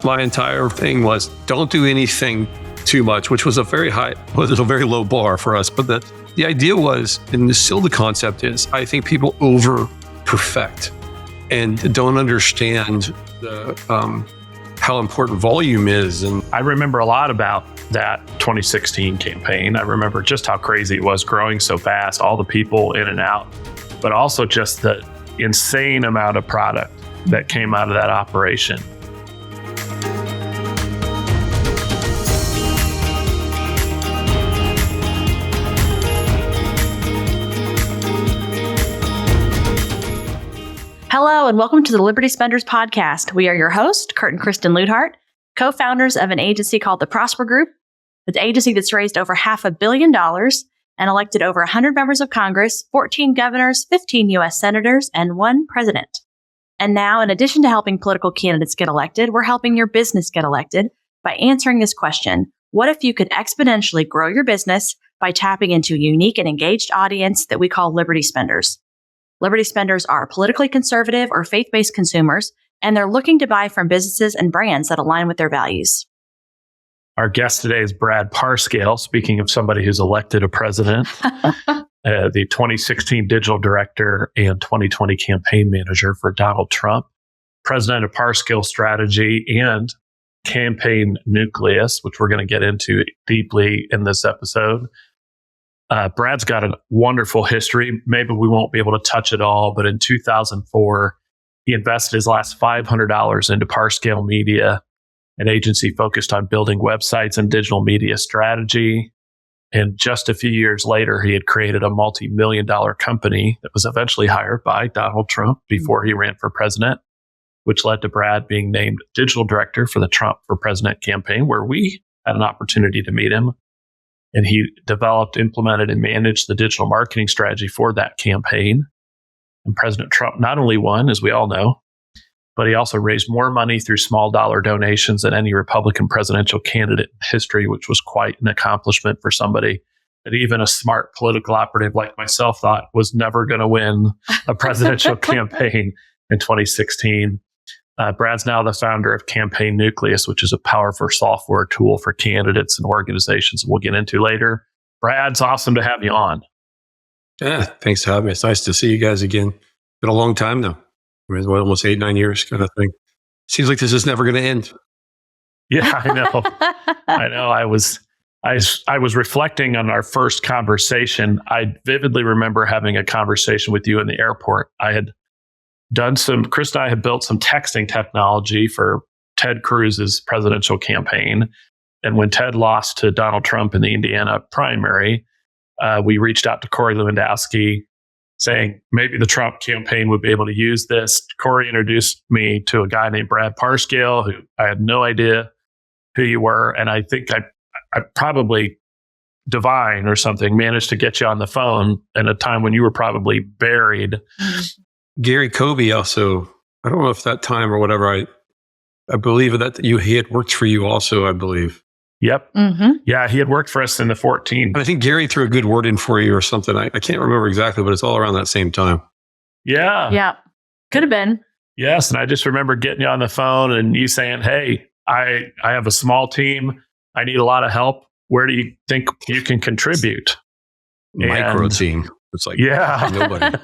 my entire thing was don't do anything too much, which was a very low bar for us. But the idea was, and still the concept is, I think people over perfect and don't understand how important volume is. And I remember a lot about that 2016 campaign. I remember just how crazy it was, growing so fast, all the people in and out, but also just the insane amount of product that came out of that operation. Hello, and welcome to the Liberty Spenders podcast. We are your hosts, Kurt and Kristen Luidhardt, co-founders of an agency called the Prosper Group, an agency that's raised over $500 million and elected over 100 members of Congress, 14 governors, 15 U.S. senators, and 1 president. And now, in addition to helping political candidates get elected, we're helping your business get elected by answering this question: what if you could exponentially grow your business by tapping into a unique and engaged audience that we call Liberty Spenders? Liberty Spenders are politically conservative or faith-based consumers, and they're looking to buy from businesses and brands that align with their values. Our guest today is Brad Parscale, speaking of somebody who's elected a president, the 2016 digital director and 2020 campaign manager for Donald Trump, president of Parscale Strategy and Campaign Nucleus, which we're going to get into deeply in this episode. Brad's got a wonderful history. Maybe we won't be able to touch it all, but in 2004, he invested his last $500 into Parscale Media, an agency focused on building websites and digital media strategy. And just a few years later, he had created a multi-million-dollar company that was eventually hired by Donald Trump before he ran for president, which led to Brad being named digital director for the Trump for President campaign, where we had an opportunity to meet him. And he developed, implemented, and managed the digital marketing strategy for that campaign. And President Trump not only won, as we all know, but he also raised more money through small dollar donations than any Republican presidential candidate in history, which was quite an accomplishment for somebody that even a smart political operative like myself thought was never going to win a presidential campaign in 2016. Brad's now the founder of Campaign Nucleus, which is a powerful software tool for candidates and organizations we'll get into later. Brad, it's awesome to have you on. yeah, thanks for having me. It's nice to see you guys again. Been a long time now. I mean, almost 8-9 years kind of thing. Seems like this is never going to end. Yeah, I know. I know. I was reflecting on our first conversation. I vividly remember having a conversation with you in the airport. Chris and I had built some texting technology for Ted Cruz's presidential campaign. And when Ted lost to Donald Trump in the Indiana primary, we reached out to Corey Lewandowski saying maybe the Trump campaign would be able to use this. Corey introduced me to a guy named Brad Parscale, who I had no idea who you were. And I think I probably divine or something managed to get you on the phone at a time when you were probably buried. Gary Kobe also, I don't know if that time or whatever, I believe that he had worked for you also, I believe. Yep. Mm-hmm. Yeah, he had worked for us in the 14. I think Gary threw a good word in for you or something. I can't remember exactly, but it's all around that same time. Yeah. Yeah. Could have been. Yes. And I just remember getting you on the phone and you saying, hey, I have a small team. I need a lot of help. Where do you think you can contribute? Micro team. It's like, yeah, nobody.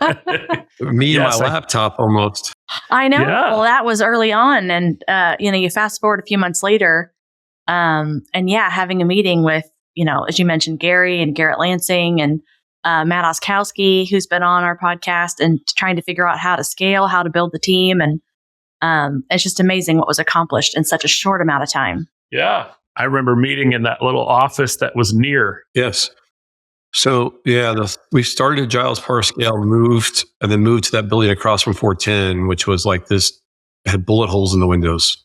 Me and my laptop almost. I know. Yeah. Well, that was early on. And, you fast forward a few months later. Having a meeting with, as you mentioned, Gary and Garrett Lansing and Matt Oskowski, who's been on our podcast, and trying to figure out how to scale, how to build the team. And it's just amazing what was accomplished in such a short amount of time. Yeah. I remember meeting in that little office that was near. Yes. So, we started at Giles Parscale, moved to that building across from 410, which was like this, had bullet holes in the windows.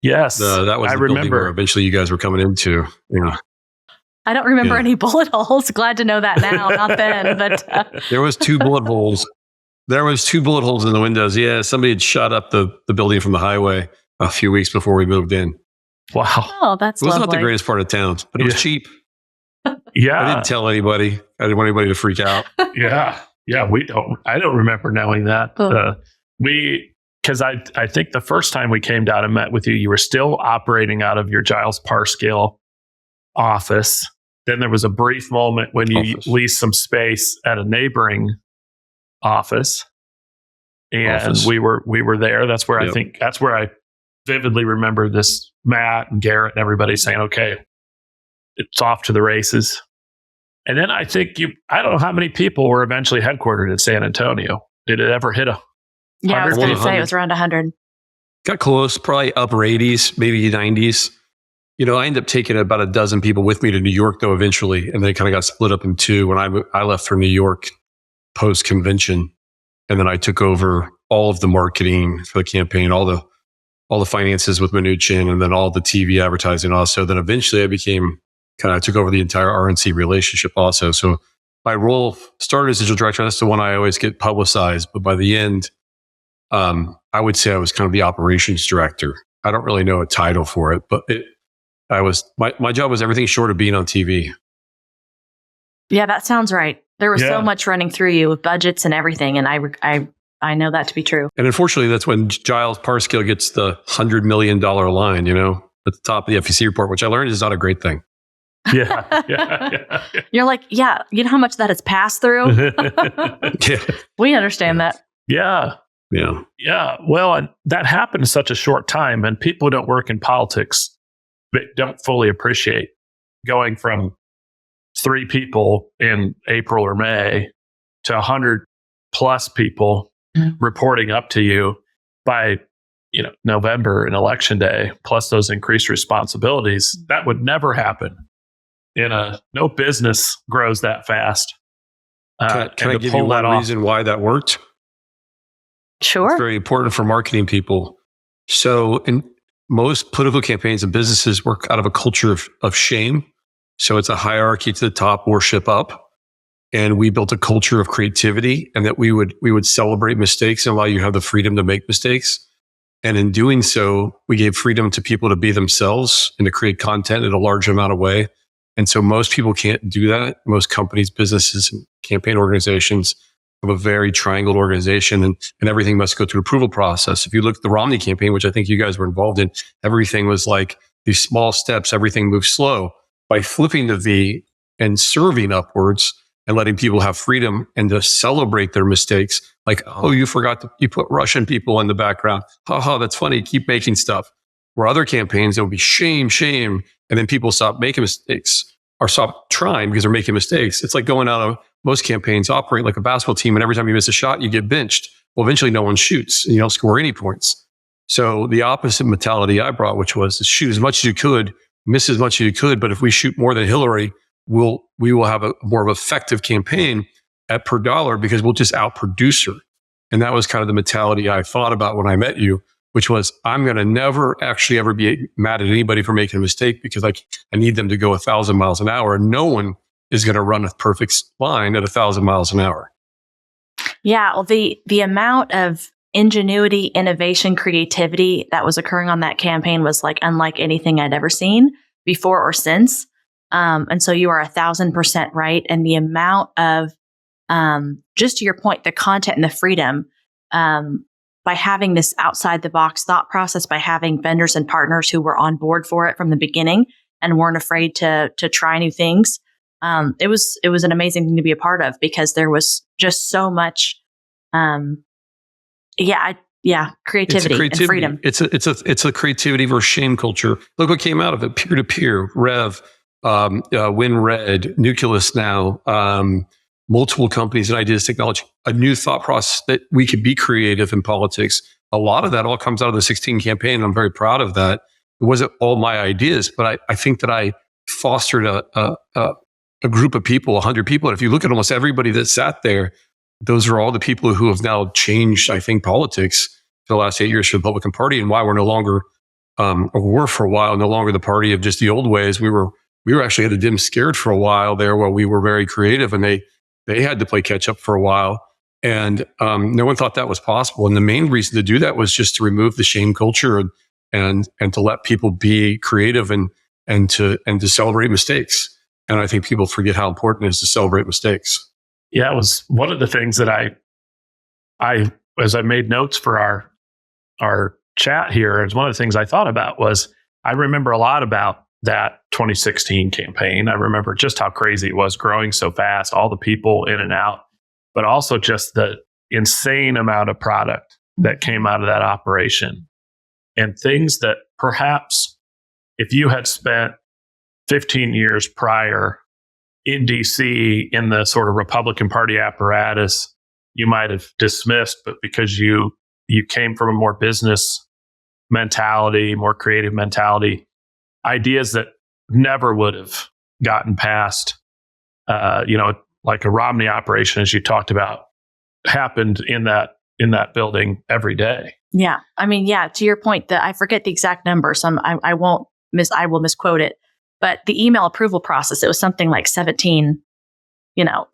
Yes. That was the building where eventually you guys were coming into. Yeah. I don't remember any bullet holes. Glad to know that now, not then. But there was 2 bullet holes. There was 2 bullet holes in the windows. Yeah, somebody had shot up the building from the highway a few weeks before we moved in. Wow. Oh, that's It was lovely. not the greatest part of town, but it was cheap. Yeah. I didn't tell anybody. I didn't want anybody to freak out. Yeah. I don't remember knowing that. because I think the first time we came down and met with you, you were still operating out of your Giles Parscale office. Then there was a brief moment when you leased some space at a neighboring office. And we were there. That's where I vividly remember this Matt and Garrett and everybody saying, okay, it's off to the races. And then I think I don't know how many people were eventually headquartered in San Antonio. Did it ever hit 100? Yeah, I was going to say it was around 100. Got close, probably upper 80s, maybe 90s. I ended up taking about a dozen people with me to New York, though, eventually. And they kind of got split up in two when I left for New York post-convention. And then I took over all of the marketing for the campaign, all the finances with Mnuchin, and then all the TV advertising also. Then eventually I took over the entire RNC relationship also. So my role started as digital director. That's the one I always get publicized. But by the end, I would say I was kind of the operations director. I don't really know a title for it, but my job was everything short of being on TV. Yeah, that sounds right. There was so much running through you with budgets and everything. And I know that to be true. And unfortunately, that's when Giles Parscale gets the $100 million line, at the top of the FEC report, which I learned is not a great thing. Yeah. You're like, yeah, you know how much that has passed through? Yeah. We understand that. Yeah. Well, and that happened in such a short time, and people who don't work in politics don't fully appreciate going from 3 people in April or May to 100 plus people reporting up to you by November and election day, plus those increased responsibilities. That would never happen. No business grows that fast. Can I give you one reason why that worked? Sure. It's very important for marketing people. So in most political campaigns and businesses work out of a culture of shame. So it's a hierarchy to the top, worship up. And we built a culture of creativity, and that we would celebrate mistakes and allow you to have the freedom to make mistakes. And in doing so, we gave freedom to people to be themselves and to create content in a large amount of way. And so most people can't do that. Most companies, businesses, and campaign organizations have a very triangled organization, and everything must go through approval process. If you look at the Romney campaign, which I think you guys were involved in, everything was like these small steps, everything moves slow. By flipping the V and serving upwards and letting people have freedom and to celebrate their mistakes, like, oh, you put Russian people in the background. That's funny. Keep making stuff. Where other campaigns, it would be shame. And then people stop making mistakes or stop trying because they're making mistakes. It's like going out of most campaigns operate like a basketball team. And every time you miss a shot, you get benched. Well, eventually no one shoots and you don't score any points. So the opposite mentality I brought, which was to shoot as much as you could, miss as much as you could. But if we shoot more than Hillary, we will have a more of an effective campaign at per dollar because we'll just outproduce her. And that was kind of the mentality I thought about when I met you, which was I'm going to never actually ever be mad at anybody for making a mistake because I need them to go 1,000 miles an hour. And no one is going to run a perfect line at 1,000 miles an hour. Yeah. Well, the amount of ingenuity, innovation, creativity that was occurring on that campaign was like unlike anything I'd ever seen before or since. And so you are 1,000% right. And the amount of, just to your point, the content and the freedom, by having this outside the box thought process, by having vendors and partners who were on board for it from the beginning and weren't afraid to try new things. It was an amazing thing to be a part of because there was just so much, creativity and freedom. It's a creativity versus shame culture. Look what came out of it: peer to peer, Rev, WinRed, Nucleus now, multiple companies and ideas, technology, a new thought process that we could be creative in politics. A lot of that all comes out of the 2016 campaign. And I'm very proud of that. It wasn't all my ideas, but I think that I fostered a group of people, 100 people. And if you look at almost everybody that sat there, those are all the people who have now changed, I think, politics for the last 8 years for the Republican Party, and why we're no longer, or were for a while, no longer the party of just the old ways. We were actually had a dim scared for a while there where we were very creative, and they had to play catch up for a while. And no one thought that was possible. And the main reason to do that was just to remove the shame culture and to let people be creative and to celebrate mistakes. And I think people forget how important it is to celebrate mistakes. Yeah, it was one of the things that I as I made notes for our our chat here, is one of the things I thought about was I remember a lot about that 2016 campaign. I remember just how crazy it was, growing so fast, all the people in and out, but also just the insane amount of product that came out of that operation, and things that perhaps if you had spent 15 years prior in DC in the sort of Republican Party apparatus, you might have dismissed, but because you came from a more business mentality, more creative mentality, ideas that never would have gotten past, like a Romney operation, as you talked about, happened in that building every day. Yeah. I mean, yeah, to your point, I forget the exact number, so I will misquote it. But the email approval process, it was something like 17,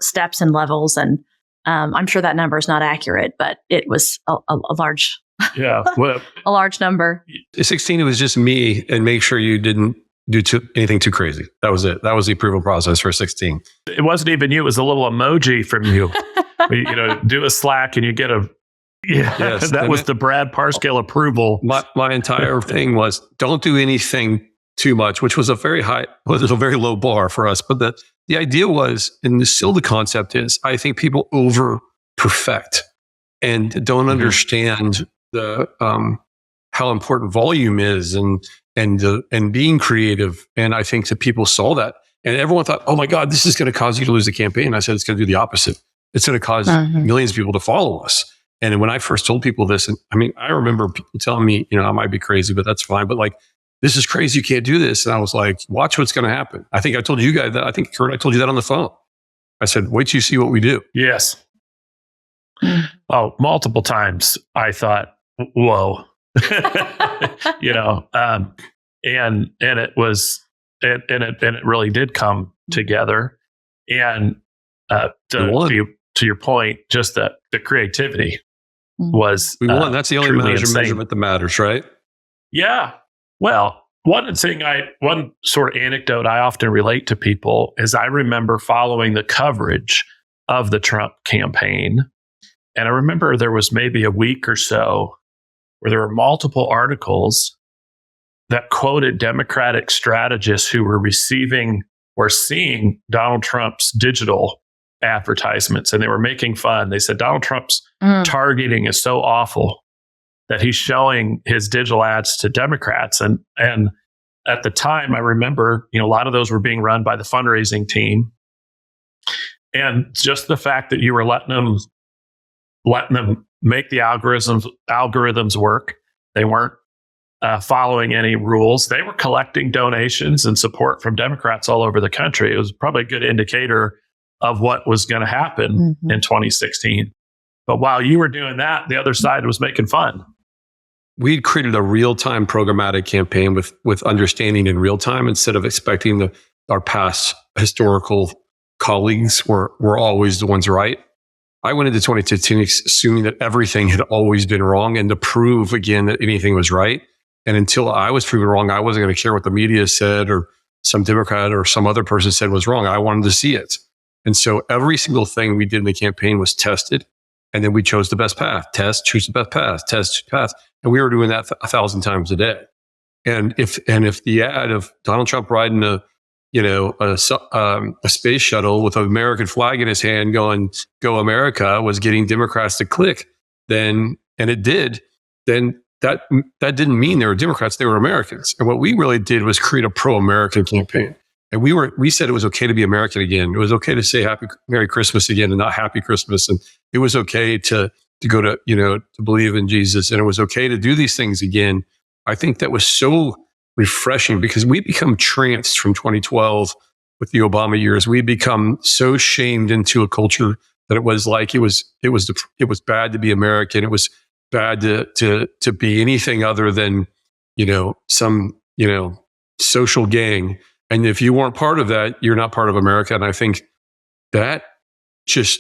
steps and levels. And I'm sure that number is not accurate, but it was a large, a large number. 16, it was just me, and make sure you didn't do anything too crazy. That was it. That was the approval process for 16. It wasn't even you. It was a little emoji from you. Do a Slack and you get a... Yes, that was the Brad Parscale approval. My entire thing was don't do anything too much, which was a very low bar for us. But the idea was, and still the concept is, I think people over perfect and don't understand the how important volume is and being creative. And I think that people saw that, and everyone thought, oh my God, this is going to cause you to lose the campaign. And I said, it's going to do the opposite. It's going to cause millions of people to follow us. And when I first told people this, and I mean, I remember people telling me, I might be crazy, but that's fine. But like, this is crazy. You can't do this. And I was like, watch what's going to happen. I think I told you guys that. I think, Kurt, I told you that on the phone. I said, wait till you see what we do. Yes. Oh, multiple times I thought, whoa, and it was, and it really did come together. And to your point, just the creativity was, we won. That's the only measurement that matters, right? Yeah. Well, one sort of anecdote I often relate to people is I remember following the coverage of the Trump campaign. And I remember there was maybe a week or so where there were multiple articles that quoted Democratic strategists who were receiving or seeing Donald Trump's digital advertisements, and they were making fun. They said Donald Trump's targeting is so awful that he's showing his digital ads to Democrats. And at the time, I remember, a lot of those were being run by the fundraising team. And just the fact that you were letting them make the algorithms work. They weren't following any rules. They were collecting donations and support from Democrats all over the country. It was probably a good indicator of what was going to happen in 2016. But while you were doing that, the other side was making fun. We'd created a real-time programmatic campaign with understanding in real time, instead of expecting our past historical colleagues were always the ones right. I went into 2015 assuming that everything had always been wrong, and to prove again that anything was right. And until I was proven wrong, I wasn't going to care what the media said or some Democrat or some other person said was wrong. I wanted to see it. And so every single thing we did in the campaign was tested. And then we chose the best path. Test, choose the best path. Test, choose the path. And we were doing that 1,000 times a day. And if the ad of Donald Trump riding a space shuttle with an American flag in his hand going, "Go America," was getting Democrats to click, then that didn't mean they were Democrats, they were Americans. And what we really did was create a pro-American campaign. And we said it was okay to be American again. It was okay to say Merry Christmas again and not Happy Christmas. And it was okay to go to, to believe in Jesus. And it was okay to do these things again. I think that was so refreshing, because we become tranced from 2012 with the Obama years. We become so shamed into a culture that it was like it was bad to be American. It was bad to be anything other than some social gang. And if you weren't part of that, you're not part of America. And I think that just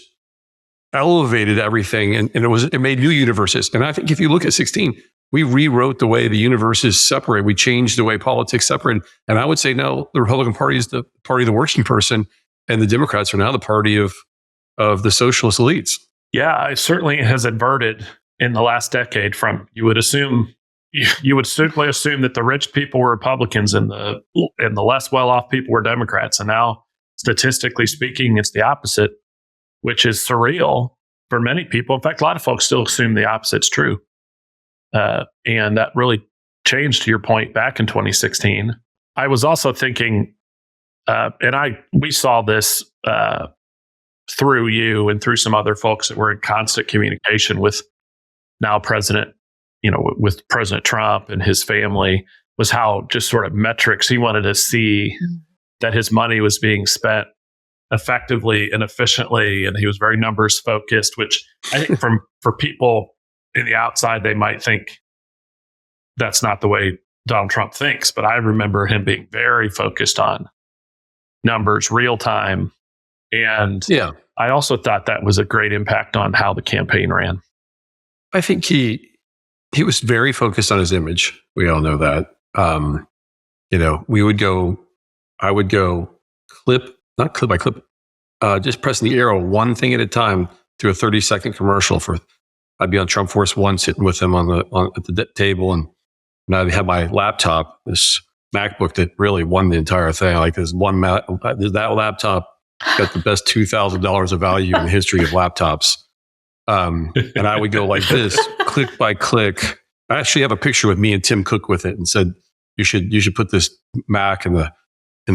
elevated everything, and it made new universes. And I think if you look at 16, we rewrote the way the universes separate. We changed the way politics separated. And I would say now the Republican Party is the party of the working person, and the Democrats are now the party of the socialist elites. Yeah, it certainly has inverted. in the last decade from, you would simply assume that the rich people were Republicans and the less well-off people were Democrats. And now, statistically speaking, it's the opposite, which is surreal for many people. In fact, a lot of folks still assume the opposite's true. And that really changed, to your point, back in 2016. I was also thinking, we saw this through you and through some other folks that were in constant communication with now President, with President Trump and his family, was how just sort of metrics he wanted to see that his money was being spent effectively and efficiently. And he was very numbers focused, which I think for people in the outside, they might think that's not the way Donald Trump thinks. But I remember him being very focused on numbers, real time. And I also thought that was a great impact on how the campaign ran. I think he was very focused on his image. We all know that. I would go not clip by clip, just pressing the arrow one thing at a time through a 30-second commercial I'd be on Trump Force One sitting with him at the table, and I'd have my laptop, this MacBook that really won the entire thing. Like that laptop got the best $2,000 of value in the history of laptops. And I would go like this, click by click. I actually have a picture with me and Tim Cook with it, and said, you should put this Mac in the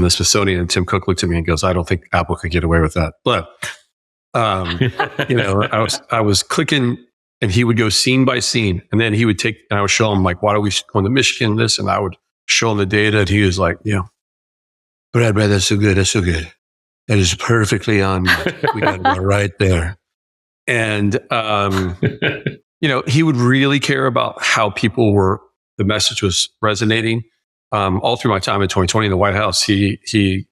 Smithsonian. And Tim Cook looked at me and goes, I don't think Apple could get away with that. But I was clicking, and he would go scene by scene, and then he would and I would show him, like, why do we go to Michigan, this, and I would show him the data, and he was like, Brad, that's so good. That's so good. That is perfectly on. We got it right there. And, he would really care about how the message was resonating. All through my time in 2020 in the White House, he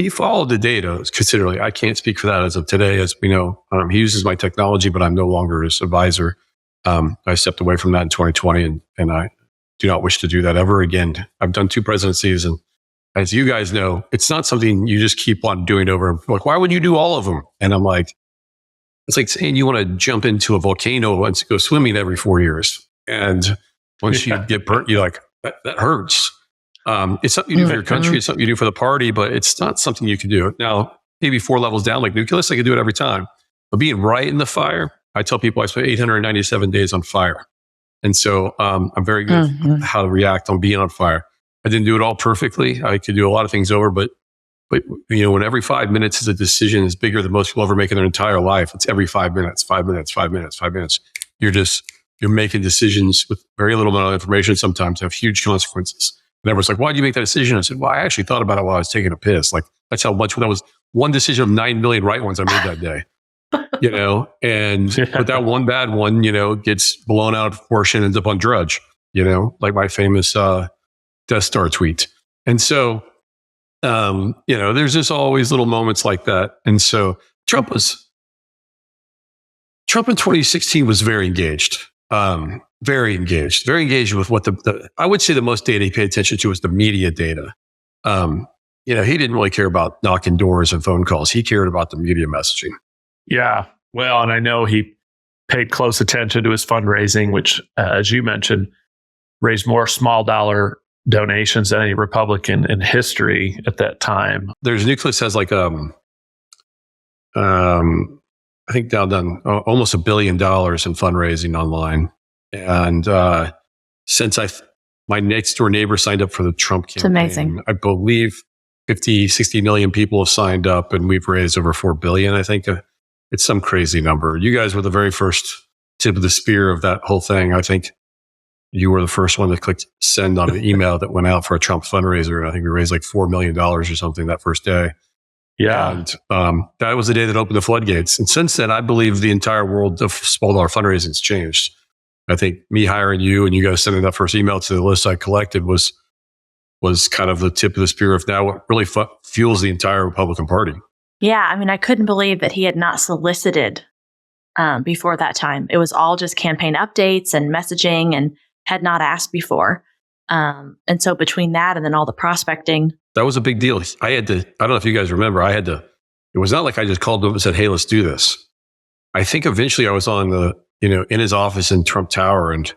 followed the data considerably. I can't speak for that as of today. As we know, he uses my technology, but I'm no longer his advisor. I stepped away from that in 2020, and I do not wish to do that ever again. I've done 2 presidencies, and as you guys know, it's not something you just keep on doing over. Like, why would you do all of them? And I'm like, it's like saying you want to jump into a volcano and go swimming every 4 years. And once you get burnt, you're like, that hurts. It's something you do for your country. It's something you do for the party, but it's not something you can do. Now, maybe 4 levels down, like Nucleus, I could do it every time. But being right in the fire, I tell people I spent 897 days on fire. And so I'm very good at how to react on being on fire. I didn't do it all perfectly. I could do a lot of things over, but when every 5 minutes is a decision is bigger than most people ever make in their entire life. It's every 5 minutes, 5 minutes, 5 minutes, 5 minutes. You're making decisions with very little amount of information, sometimes have huge consequences. And everyone's like, why did you make that decision? I said, well, I actually thought about it while I was taking a piss. Like, that's how much, that was one decision of 9 million right ones I made that day. But that one bad one, gets blown out of proportion, ends up on Drudge, like my famous Death Star tweet. And so, there's just always little moments like that. And so Trump in 2016 was very engaged. Very engaged with what I would say the most data he paid attention to was the media data. He didn't really care about knocking doors and phone calls. He cared about the media messaging. Yeah. Well, and I know he paid close attention to his fundraising, which, as you mentioned, raised more small dollar donations than any Republican in history at that time. Nucleus has like, I think now done almost $1 billion in fundraising online. And since my next door neighbor signed up for the Trump campaign, it's amazing. I believe 50, 60 million people have signed up, and we've raised over 4 billion. I think it's some crazy number. You guys were the very first tip of the spear of that whole thing. I think you were the first one that clicked send on an email that went out for a Trump fundraiser. And I think we raised like $4 million or something that first day. Yeah. And that was the day that opened the floodgates. And since then, I believe the entire world of small dollar fundraising has changed. I think me hiring you and you guys sending that first email to the list I collected was kind of the tip of the spear of now what really fuels the entire Republican Party. Yeah. I mean, I couldn't believe that he had not solicited before that time. It was all just campaign updates and messaging, and had not asked before. And so between that and then all the prospecting. That was a big deal. I don't know if you guys remember, it was not like I just called them and said, hey, let's do this. I think eventually I was on in his office in Trump Tower. And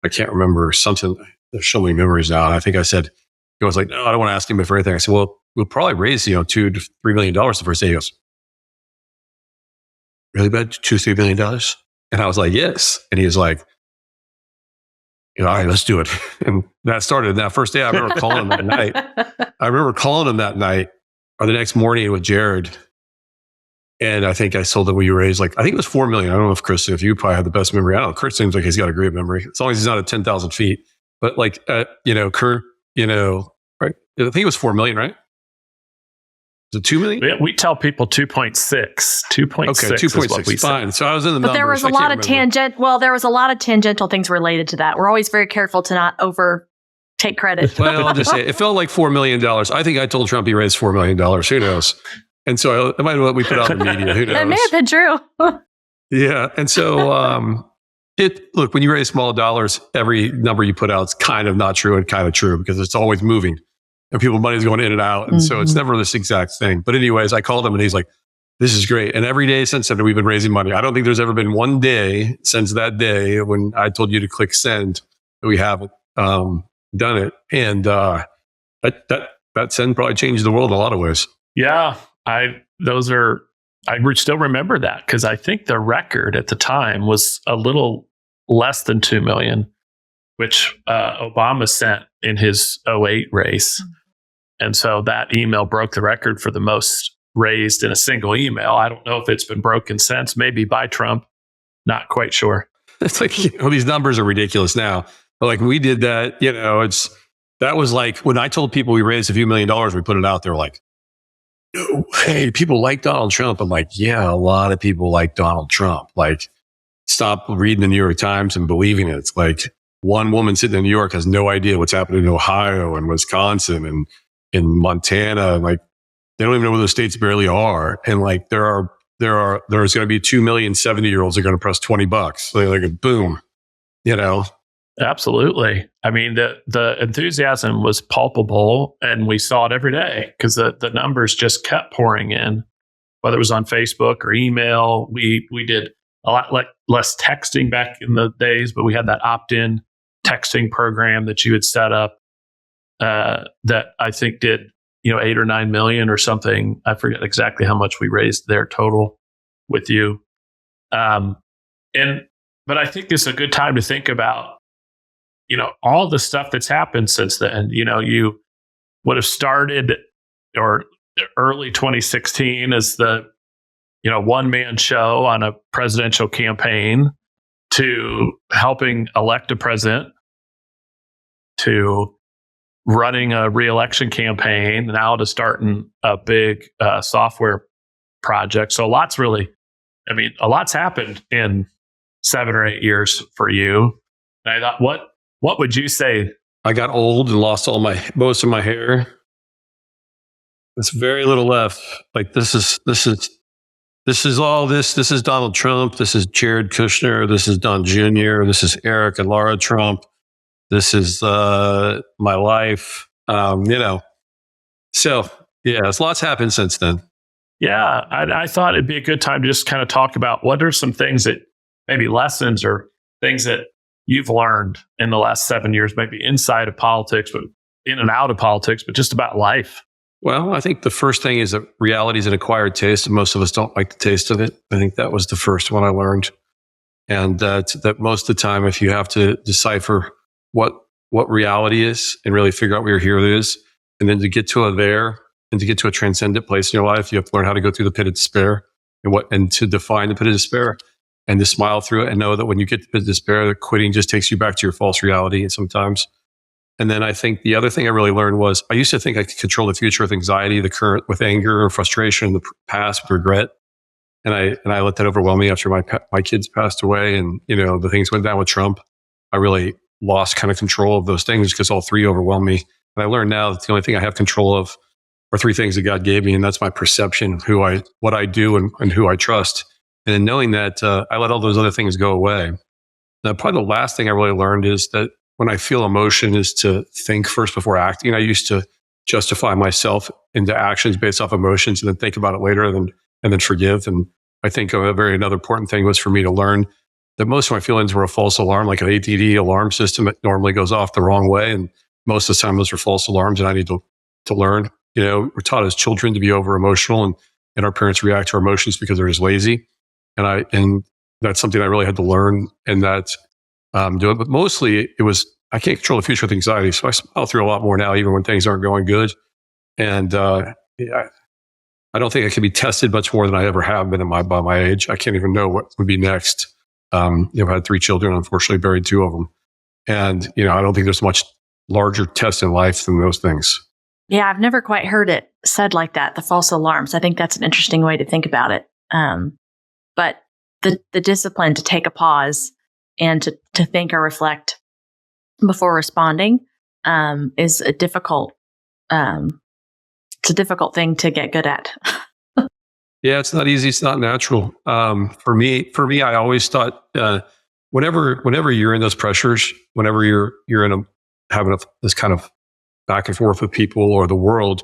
I can't remember something. There's so many memories now. And I think I said, he was like, no, I don't want to ask him for anything. I said, well, we'll probably raise, $2 to $3 million the first day. He goes, really bad? $2-3 million? And I was like, yes. And he was like, all right, let's do it. And that started that first day. I remember calling him that night. Or the next morning with Jared. And I think I told him we raised I think it was $4 million. I don't know if Kristen, if you probably have the best memory. I don't know. Kurt seems like he's got a great memory. As long as he's not at 10,000 feet. But Kurt, right? I think it was $4 million, right? Is it $2 million? We tell people 2.6. 2.6. Okay, 2.6. Fine. So I was in the but numbers. There was a lot of there was a lot of tangential things related to that. We're always very careful to not take credit. Well, I'll just say it felt like $4 million. I think I told Trump he raised $4 million. Who knows? And so it might have been what we put out in the media. Who knows? It may have been true. Yeah. And so look, when you raise small dollars, every number you put out is kind of not true and kind of true because it's always moving. And people's money's going in and out. And so it's never this exact thing. But anyways, I called him and he's like, this is great. And every day since then, we've been raising money. I don't think there's ever been one day since that day when I told you to click send that we haven't done it. And that send probably changed the world in a lot of ways. Yeah. I still remember that because I think the record at the time was a little less than 2 million, which Obama sent in his 2008 race. And so that email broke the record for the most raised in a single email. I don't know if it's been broken since, maybe by Trump. Not quite sure. It's like, these numbers are ridiculous now. But we did that, that was like when I told people we raised a few $1 million, we put it out there like, no way, people like Donald Trump. I'm like, yeah, a lot of people like Donald Trump. Stop reading the New York Times and believing it. It's like one woman sitting in New York has no idea what's happening in Ohio and Wisconsin and in Montana. They don't even know where those states barely are. And there's going to be 2 million 70-year-olds that are going to press $20. Boom, Absolutely. I mean, the enthusiasm was palpable and we saw it every day because the numbers just kept pouring in, whether it was on Facebook or email. We did a lot less texting back in the days, but we had that opt-in texting program that you had set up that I think did, 8 or 9 million or something. I forget exactly how much we raised there total with you. But I think it's a good time to think about, all the stuff that's happened since then. You would have started or early 2016 as the, one-man show on a presidential campaign to helping elect a president to running a re-election campaign now to starting a big software project. So a lot's happened in 7 or 8 years for you. And I thought, what would you say? I got old and lost most of my hair. There's very little left. This is all this. This is Donald Trump. This is Jared Kushner. This is Don Jr. This is Eric and Laura Trump. This is my life. So yeah, there's lots happened since then. Yeah, I thought it'd be a good time to just kind of talk about what are some things that maybe lessons or things that you've learned in the last 7 years, maybe inside of politics, but in and out of politics, but just about life. Well, I think the first thing is that reality is an acquired taste, and most of us don't like the taste of it. I think that was the first one I learned. And that most of the time, if you have to decipher what reality is and really figure out where your hero is, and then to get to a transcendent place in your life, you have to learn how to go through the pit of despair and to define the pit of despair and to smile through it and know that when you get to the pit of despair, the quitting just takes you back to your false reality sometimes. And then I think the other thing I really learned was I used to think I could control the future with anxiety, the current with anger or frustration, the past with regret. And I let that overwhelm me after my kids passed away and, the things went down with Trump. I really lost kind of control of those things because all three overwhelmed me. And I learned now that the only thing I have control of are three things that God gave me. And that's my perception, what I do and who I trust. And in knowing that, I let all those other things go away. Now, probably the last thing I really learned is that when I feel emotion is to think first before acting. I used to justify myself into actions based off emotions and then think about it later and then forgive. And I think another important thing was for me to learn that most of my feelings were a false alarm, like an ADD alarm system. It normally goes off the wrong way. And most of the time those are false alarms, and I need to learn. We're taught as children to be over emotional, and our parents react to our emotions because they're just lazy. And that's something I really had to learn, and that's do it. But mostly it was, I can't control the future with anxiety. So I smile through a lot more now, even when things aren't going good. And I don't think I can be tested much more than I ever have been by my age. I can't even know what would be next. I had 3 children, unfortunately buried 2 of them. And, I don't think there's much larger test in life than those things. Yeah, I've never quite heard it said like that, the false alarms. I think that's an interesting way to think about it. But the discipline to take a pause and to think or reflect before responding is a difficult thing to get good at. Yeah, it's not easy. It's not natural. For me, I always thought whenever you're in those pressures, whenever you're in having this kind of back and forth with people or the world,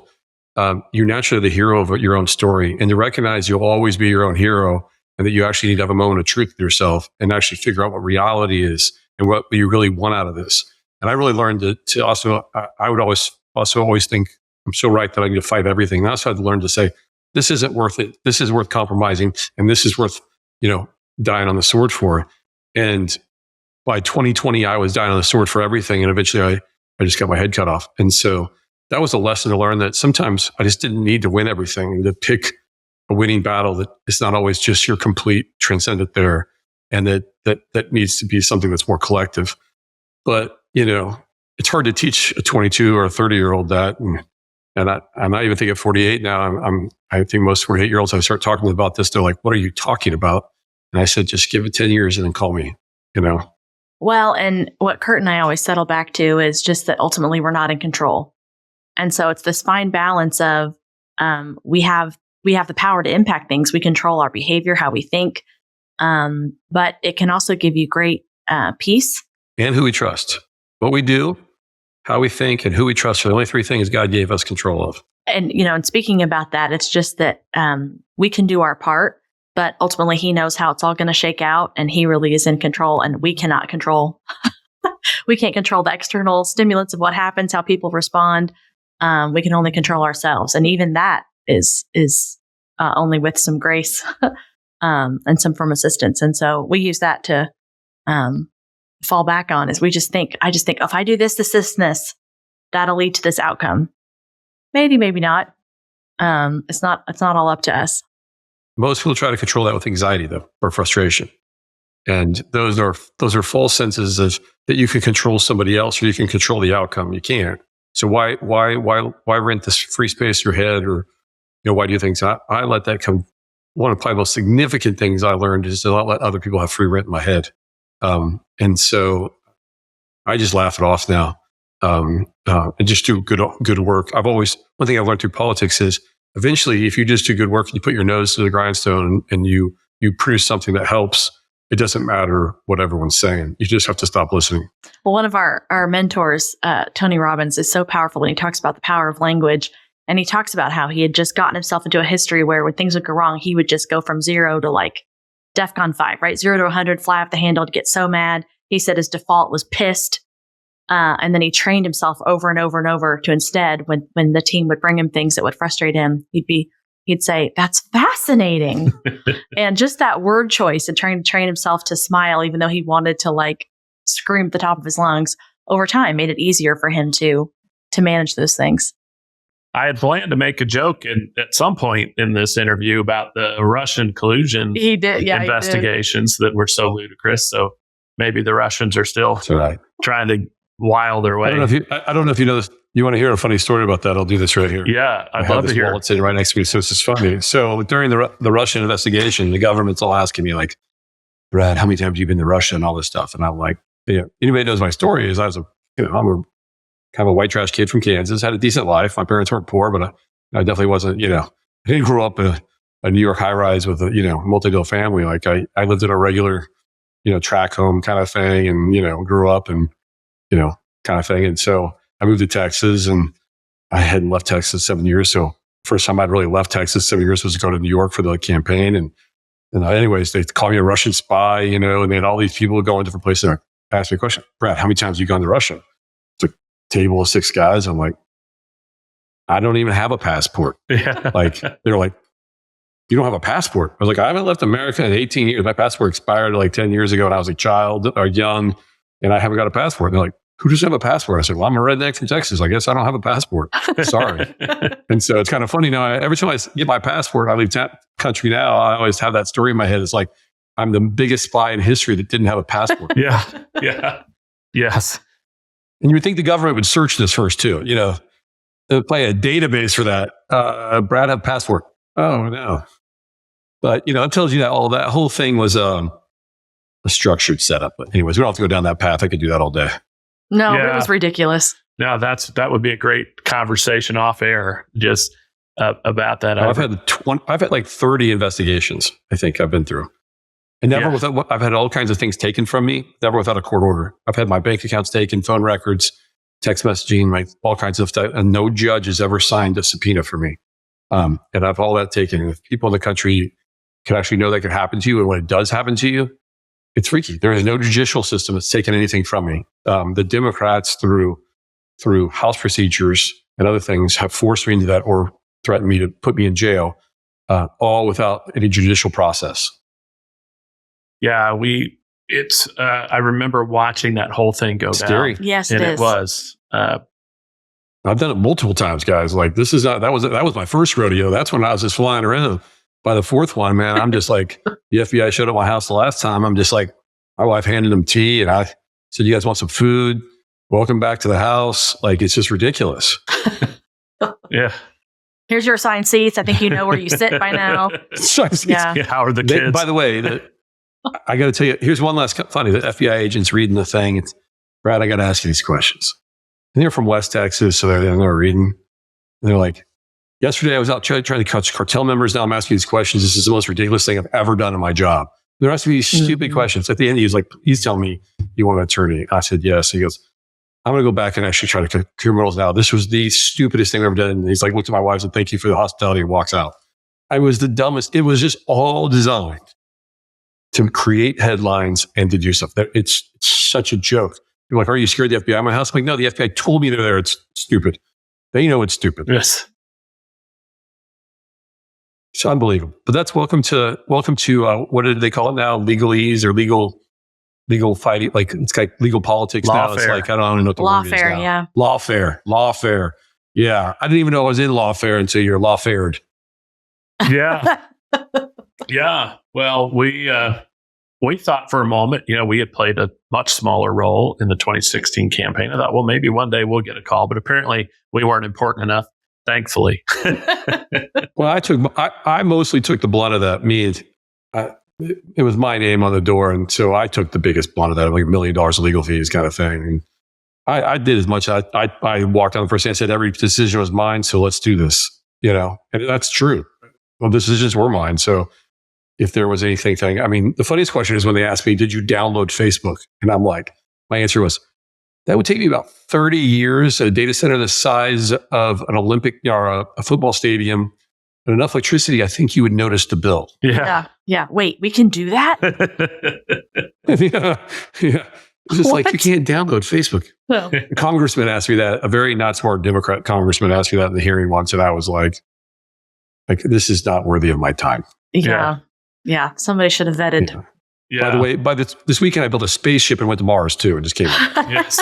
you're naturally the hero of your own story, and to recognize you'll always be your own hero, and that you actually need to have a moment of truth with yourself and actually figure out what reality is and what you really want out of this. And I really learned to also, I would always think, I'm so right that I need to fight everything. And I also had to learn to say, this isn't worth it. This is worth compromising. And this is worth, dying on the sword for. And by 2020, I was dying on the sword for everything. And eventually I just got my head cut off. And so that was a lesson to learn, that sometimes I just didn't need to win everything, and to pick a winning battle, that it's not always just your complete transcendent there. And that needs to be something that's more collective. But, it's hard to teach a 22 or a 30-year-old that. And I'm not even thinking at 48 now. I think most 48-year-olds, I start talking about this, they're like, what are you talking about? And I said, just give it 10 years and then call me, Well, and what Kurt and I always settle back to is just that ultimately we're not in control. And so it's this fine balance of we have the power to impact things. We control our behavior, how we think. But it can also give you great peace. And who we trust. What we do, how we think, and who we trust are the only 3 things God gave us control of. And, and speaking about that, it's just that we can do our part, but ultimately He knows how it's all going to shake out, and He really is in control, and we cannot control. We can't control the external stimulants of what happens, how people respond. We can only control ourselves. And even that is only with some grace and some firm assistance. And so we use that to fall back on, is I just think, if I do this, that'll lead to this outcome. Maybe not. It's not all up to us. Most people try to control that with anxiety, though, or frustration. And those are false senses of that you can control somebody else, or you can control the outcome. You can't. So why rent this free space in your head, or why do you think so? I let that come. One of probably the most significant things I learned is to not let other people have free rent in my head. And so I just laugh it off now, and just do good work. One thing I've learned through politics is eventually, if you just do good work and you put your nose to the grindstone and you produce something that helps, it doesn't matter what everyone's saying. You just have to stop listening. Well, one of our mentors, Tony Robbins, is so powerful when he talks about the power of language. And he talks about how he had just gotten himself into a history where when things would go wrong, he would just go from 0 to like DEFCON 5, right? 0 to 100, fly off the handle, to get so mad. He said his default was pissed. And then he trained himself over and over and over to instead, when the team would bring him things that would frustrate him, he'd say, "That's fascinating." And just that word choice and trying to train himself to smile, even though he wanted to like scream at the top of his lungs, over time made it easier for him to manage those things. I had planned to make a joke at some point in this interview about the Russian collusion investigations that were so ludicrous. So maybe the Russians are still trying to wile their way. I don't know if you know this. You want to hear a funny story about that? I'll do this right here. Yeah, I'd love to hear. Wallet sitting right next to me, so this is funny. So during the Russian investigation, the government's all asking me like, "Brad, how many times have you been to Russia and all this stuff?" And I'm like, anybody knows my story is I'm a kind of a white trash kid from Kansas, had a decent life. My parents weren't poor, but I definitely wasn't, I didn't grow up in a New York high rise with a, multi-deal family. Like I lived in a regular, track home kind of thing, and, grew up and, kind of thing. And so I moved to Texas, and I hadn't left Texas 7 years. So first time I'd really left Texas 7 years was to go to New York for the campaign. And And anyways, they call me a Russian spy, and they had all these people going different places. And ask me a question, Brad, how many times have you gone to Russia? It's a table of 6 guys. I'm like, I don't even have a passport. Yeah. Like, they're like, you don't have a passport? I was like, I haven't left America in 18 years. My passport expired like 10 years ago when I was a child or young, and I haven't got a passport. And they're like, who doesn't have a passport? I said, well, I'm a redneck from Texas. I guess I don't have a passport. Sorry. And so it's kind of funny now. Every time I get my passport, I leave country now, I always have that story in my head. It's like, I'm the biggest spy in history that didn't have a passport. Yeah. Yeah. Yes. And you would think the government would search this first too. They would play a database for that. Brad have a passport. Oh, no. But, it tells you that all that whole thing was a structured setup. But anyways, we don't have to go down that path. I could do that all day. No, it was ridiculous. No, that would be a great conversation off air, just about that. I've had like 30 investigations, I think I've been through. And never without, I've had all kinds of things taken from me, never without a court order. I've had my bank accounts taken, phone records, text messaging, all kinds of stuff. And no judge has ever signed a subpoena for me. And I've all that taken. If people in the country can actually know that could happen to you, and when it does happen to you, it's freaky. There is no judicial system that's taken anything from me. The Democrats, through House procedures and other things, have forced me into that or threatened me to put me in jail, all without any judicial process. Yeah, I remember watching that whole thing go scary. down. Yes, and it is. It was. I've done it multiple times, guys. Like, this is not, that was my first rodeo. That's when I was just flying around. By the fourth one, man, I'm just like, the FBI showed up at my house the last time. I'm just like, my wife handed them tea, and I said, you guys want some food? Welcome back to the house. Like, it's just ridiculous. Yeah. Here's your assigned seats. I think you know where you sit by now. Yeah. How are the kids? By the way, I got to tell you, here's one last funny. The FBI agent's reading the thing. It's, Brad, I got to ask you these questions. And they're from West Texas, so they're reading. And they're like, yesterday I was out trying to catch cartel members. Now I'm asking these questions. This is the most ridiculous thing I've ever done in my job. They're asking me these stupid questions. At the end, he's like, he's telling me, you want an attorney? I said, yes. He goes, I'm going to go back and actually try to catch criminals now. This was the stupidest thing I've ever done. And he's like, looked at my wife and said, thank you for the hospitality, and walks out. I was the dumbest. It was just all designed to create headlines and to do stuff. It's such a joke. You're like, are you scared of the FBI in my house? I'm like, no, the FBI told me they're there. It's stupid. They know it's stupid. Yes. It's unbelievable. But that's welcome to what did they call it now? Legalese or legal fighting. Like, it's like legal politics now. Lawfare. It's like, I don't even know what the word is Lawfare, now. yeah. Lawfare. Yeah. I didn't even know I was in lawfare until you're lawfared. Yeah. Yeah. Well, we thought for a moment, we had played a much smaller role in the 2016 campaign. I thought, well, maybe one day we'll get a call, but apparently we weren't important enough. Thankfully. Well, I mostly took the blunt of that. It was my name on the door, and so I took the biggest blunt of that, like $1 million of legal fees kind of thing. And I did as much. I walked on the first day and said, every decision was mine, so let's do this. And that's true. Well, decisions were mine. So if there was anything, the funniest question is when they asked me, did you download Facebook? And I'm like, my answer was, that would take me about 30 years, a data center the size of an Olympic or a football stadium, and enough electricity, I think you would notice the bill. Yeah. Yeah. Wait, we can do that? Yeah. It's just like, you can't download Facebook. No. A congressman asked me that. A very not smart Democrat congressman asked me that in the hearing once, and I was like, this is not worthy of my time. Yeah. Somebody should have vetted. Yeah. Yeah. By the way, this weekend I built a spaceship and went to Mars too, and just came out. Yes.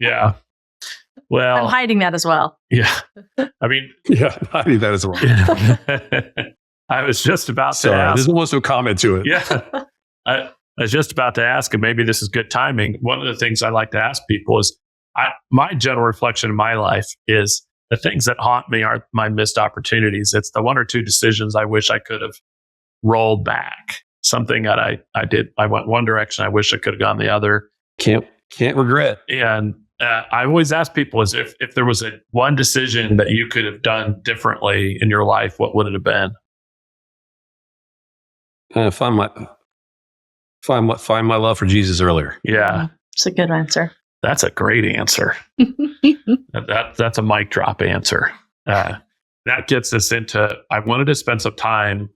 Yeah. Well, I'm hiding that as well. Yeah. I mean, yeah, I need that as well. I was just about to Sorry, ask. there's almost no comment to it. Yeah. I was just about to ask, and maybe this is good timing. One of the things I like to ask people is, my general reflection in my life is the things that haunt me are my missed opportunities. It's the one or two decisions I wish I could have rolled back. Something that I did. I went one direction. I wish I could have gone the other. Can't regret. And I always ask people is if there was one decision that you could have done differently in your life, what would it have been? Find my love for Jesus earlier. Yeah. It's a good answer. That's a great answer. That's a mic drop answer. That gets us into, I wanted to spend some time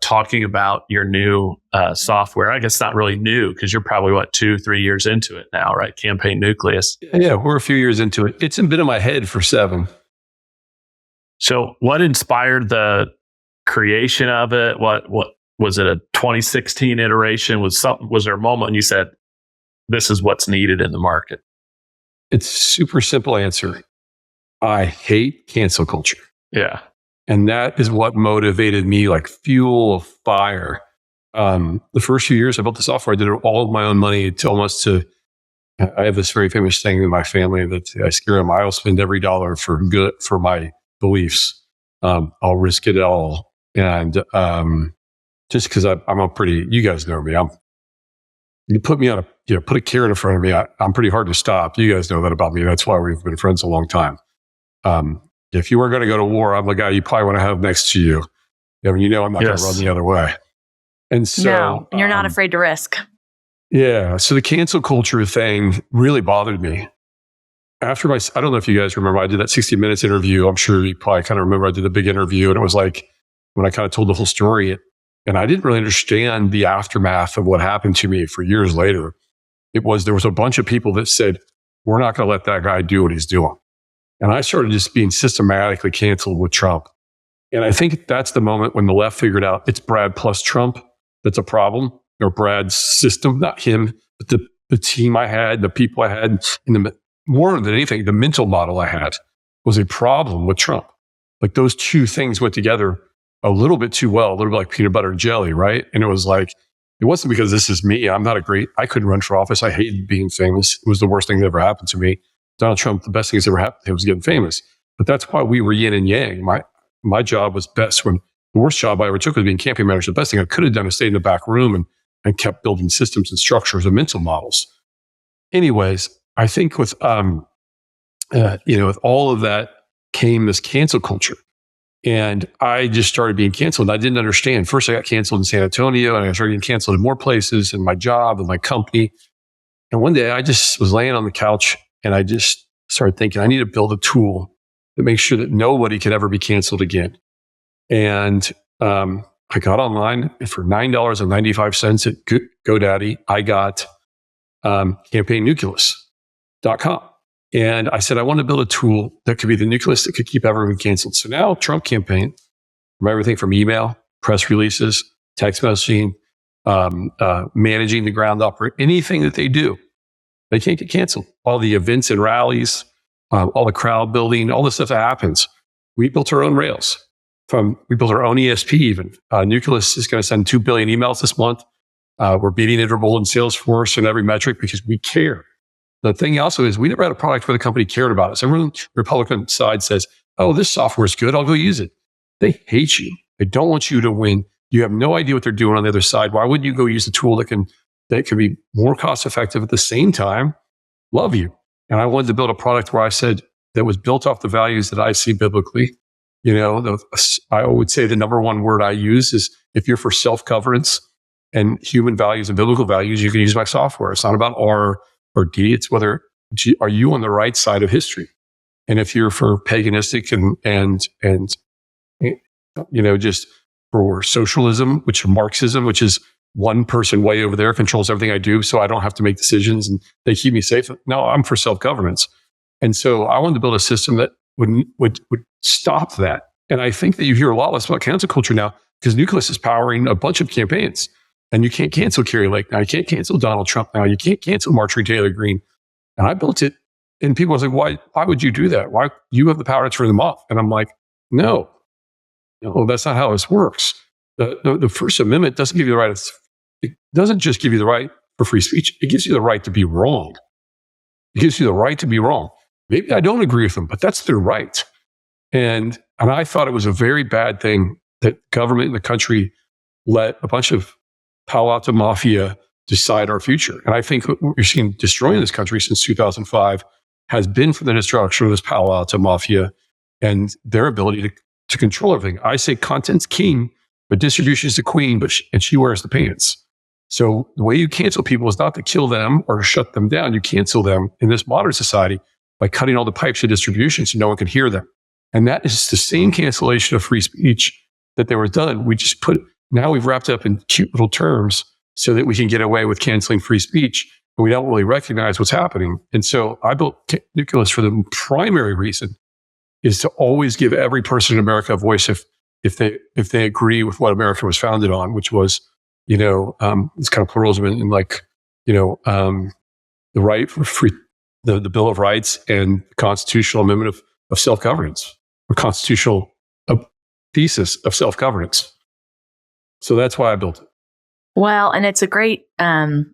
talking about your new software. I guess not really new because you're probably 2-3 years into it now, right? Campaign Nucleus. Yeah, we're a few years into it. It's been in my head for 7. So what inspired the creation of it? What was it, a 2016 iteration? Was there a moment when you said, this is what's needed in the market? It's a super simple answer. I hate cancel culture. Yeah. And that is what motivated me like fuel of fire. The first few years I built the software, I did it all with my own money I have this very famous saying in my family that I scare them. I'll spend every dollar for my beliefs. I'll risk it all. And just because you guys know me, you put me on put a carrot in front of me, I'm pretty hard to stop. You guys know that about me. That's why we've been friends a long time. If you were going to go to war, I'm the guy you probably want to have next to you. I'm not going to run the other way. And so, no, you're not afraid to risk. Yeah. So the cancel culture thing really bothered me. I don't know if you guys remember, I did that 60 Minutes interview. I'm sure you probably kind of remember I did a big interview, and it was like when I kind of told the whole story, and I didn't really understand the aftermath of what happened to me for years later. There was a bunch of people that said, we're not going to let that guy do what he's doing. And I started just being systematically canceled with Trump. And I think that's the moment when the left figured out it's Brad plus Trump that's a problem, or Brad's system, not him, but the team I had, the people I had, and more than anything, the mental model I had was a problem with Trump. Like those two things went together a little bit too well, a little bit like peanut butter and jelly, right? And it was like, it wasn't because this is me. I couldn't run for office. I hated being famous. It was the worst thing that ever happened to me. Donald Trump, the best thing that's ever happened to him was getting famous. But that's why we were yin and yang. My job was best when the worst job I ever took was being campaign manager. The best thing I could have done is stay in the back room and kept building systems and structures and mental models. Anyways, I think with all of that came this cancel culture. And I just started being canceled. I didn't understand. First, I got canceled in San Antonio, and I started getting canceled in more places, and my job and my company. And one day I just was laying on the couch, and I just started thinking, I need to build a tool that makes sure that nobody could ever be canceled again. And I got online, and for $9.95 at GoDaddy, I got CampaignNucleus.com. And I said, I want to build a tool that could be the nucleus that could keep everyone canceled. So now Trump campaign, from everything from email, press releases, text messaging, managing the ground operation, anything that they do, they can't get canceled. All the events and rallies, all the crowd building, all the stuff that happens. We built our own rails. We built our own ESP even. Nucleus is going to send 2 billion emails this month. We're beating Interval and Salesforce and every metric because we care. The thing also is we never had a product where the company cared about us. Everyone on the Republican side says, oh, this software is good. I'll go use it. They hate you. They don't want you to win. You have no idea what they're doing on the other side. Why wouldn't you go use a tool that can be more cost effective at the same time? Love you. And I wanted to build a product where I said that was built off the values that I see biblically. I would say the number one word I use is if you're for self-governance and human values and biblical values, you can use my software. It's not about R or D. It's whether are you on the right side of history. And if you're for paganistic and just for socialism, which is Marxism, which is one person way over there controls everything I do, so I don't have to make decisions and they keep me safe. No, I'm for self-governance. And so I wanted to build a system that would stop that. And I think that you hear a lot less about cancel culture now because Nucleus is powering a bunch of campaigns. And you can't cancel Carrie Lake now. You can't cancel Donald Trump now. You can't cancel Marjorie Taylor Greene. And I built it. And people was like, why would you do that? Why? You have the power to turn them off. And I'm like, no, that's not how this works. The First Amendment doesn't give you the right. It doesn't just give you the right for free speech. It gives you the right to be wrong. It gives you the right to be wrong. Maybe I don't agree with them, but that's their right. And I thought it was a very bad thing that government in the country let a bunch of Palo Alto Mafia decide our future. And I think what we're seeing destroying this country since 2005 has been from the destruction of this Palo Alto Mafia and their ability to control everything. I say content's king, but distribution is the queen, and she wears the pants. So the way you cancel people is not to kill them or to shut them down. You cancel them in this modern society by cutting all the pipes of distribution so no one can hear them. And that is the same cancellation of free speech that there was done. We just put now we've wrapped up in cute little terms so that we can get away with canceling free speech, but we don't really recognize what's happening. And so I built Nucleus for the primary reason is to always give every person in America a voice if they agree with what America was founded on, which was, it's kind of pluralism and like, the right for free, the Bill of Rights and the constitutional amendment of self-governance, or constitutional thesis of self-governance. So that's why I built it. Well, and it's a great why.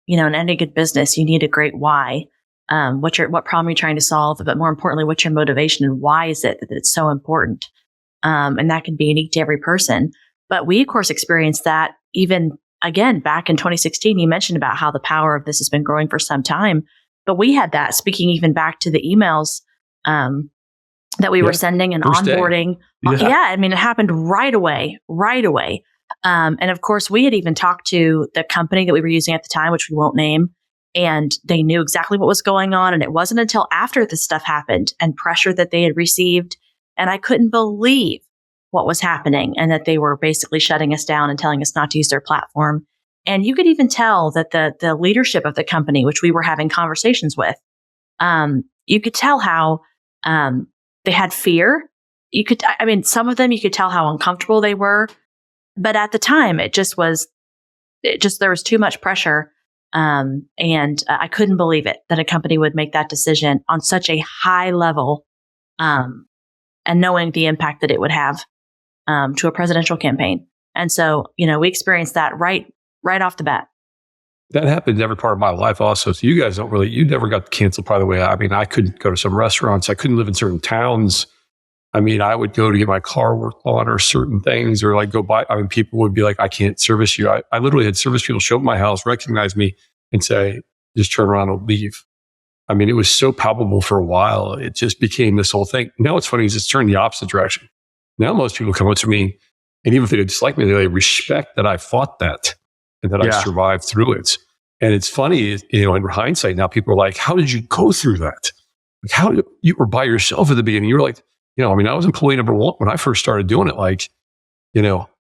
In any good business, you need a great why. What problem are you trying to solve? But more importantly, what's your motivation and why is it that it's so important? And that can be unique to every person. But we, of course, experienced that even, again, back in 2016. You mentioned about how the power of this has been growing for some time. But we had that, speaking even back to the emails that we were sending and onboarding. It happened right away. And of course, we had even talked to the company that we were using at the time, which we won't name, and they knew exactly what was going on. And it wasn't until after this stuff happened and pressure that they had received, and I couldn't believe what was happening and that they were basically shutting us down and telling us not to use their platform. And you could even tell that the leadership of the company, which we were having conversations with, you could tell how they had fear. Some of them, you could tell how uncomfortable they were. But at the time, there was too much pressure. And I couldn't believe it that a company would make that decision on such a high level, and knowing the impact that it would have to a presidential campaign. And so, we experienced that right off the bat. That happened in every part of my life also. So you guys you never got canceled, by the way. I couldn't go to some restaurants. I couldn't live in certain towns. I would go to get my car worked on or certain things, or like go buy. People would be like, I can't service you. I literally had service people show up at my house, recognize me and say, just turn around and leave. It was so palpable for a while. It just became this whole thing. Now what's funny is it's turned the opposite direction. Now most people come up to me, and even if they dislike me, they respect that I fought that and that I survived through it. And it's funny, in hindsight, now people are like, how did you go through that? Like, how did you were by yourself at the beginning? You were like, I was employee number one when I first started doing it.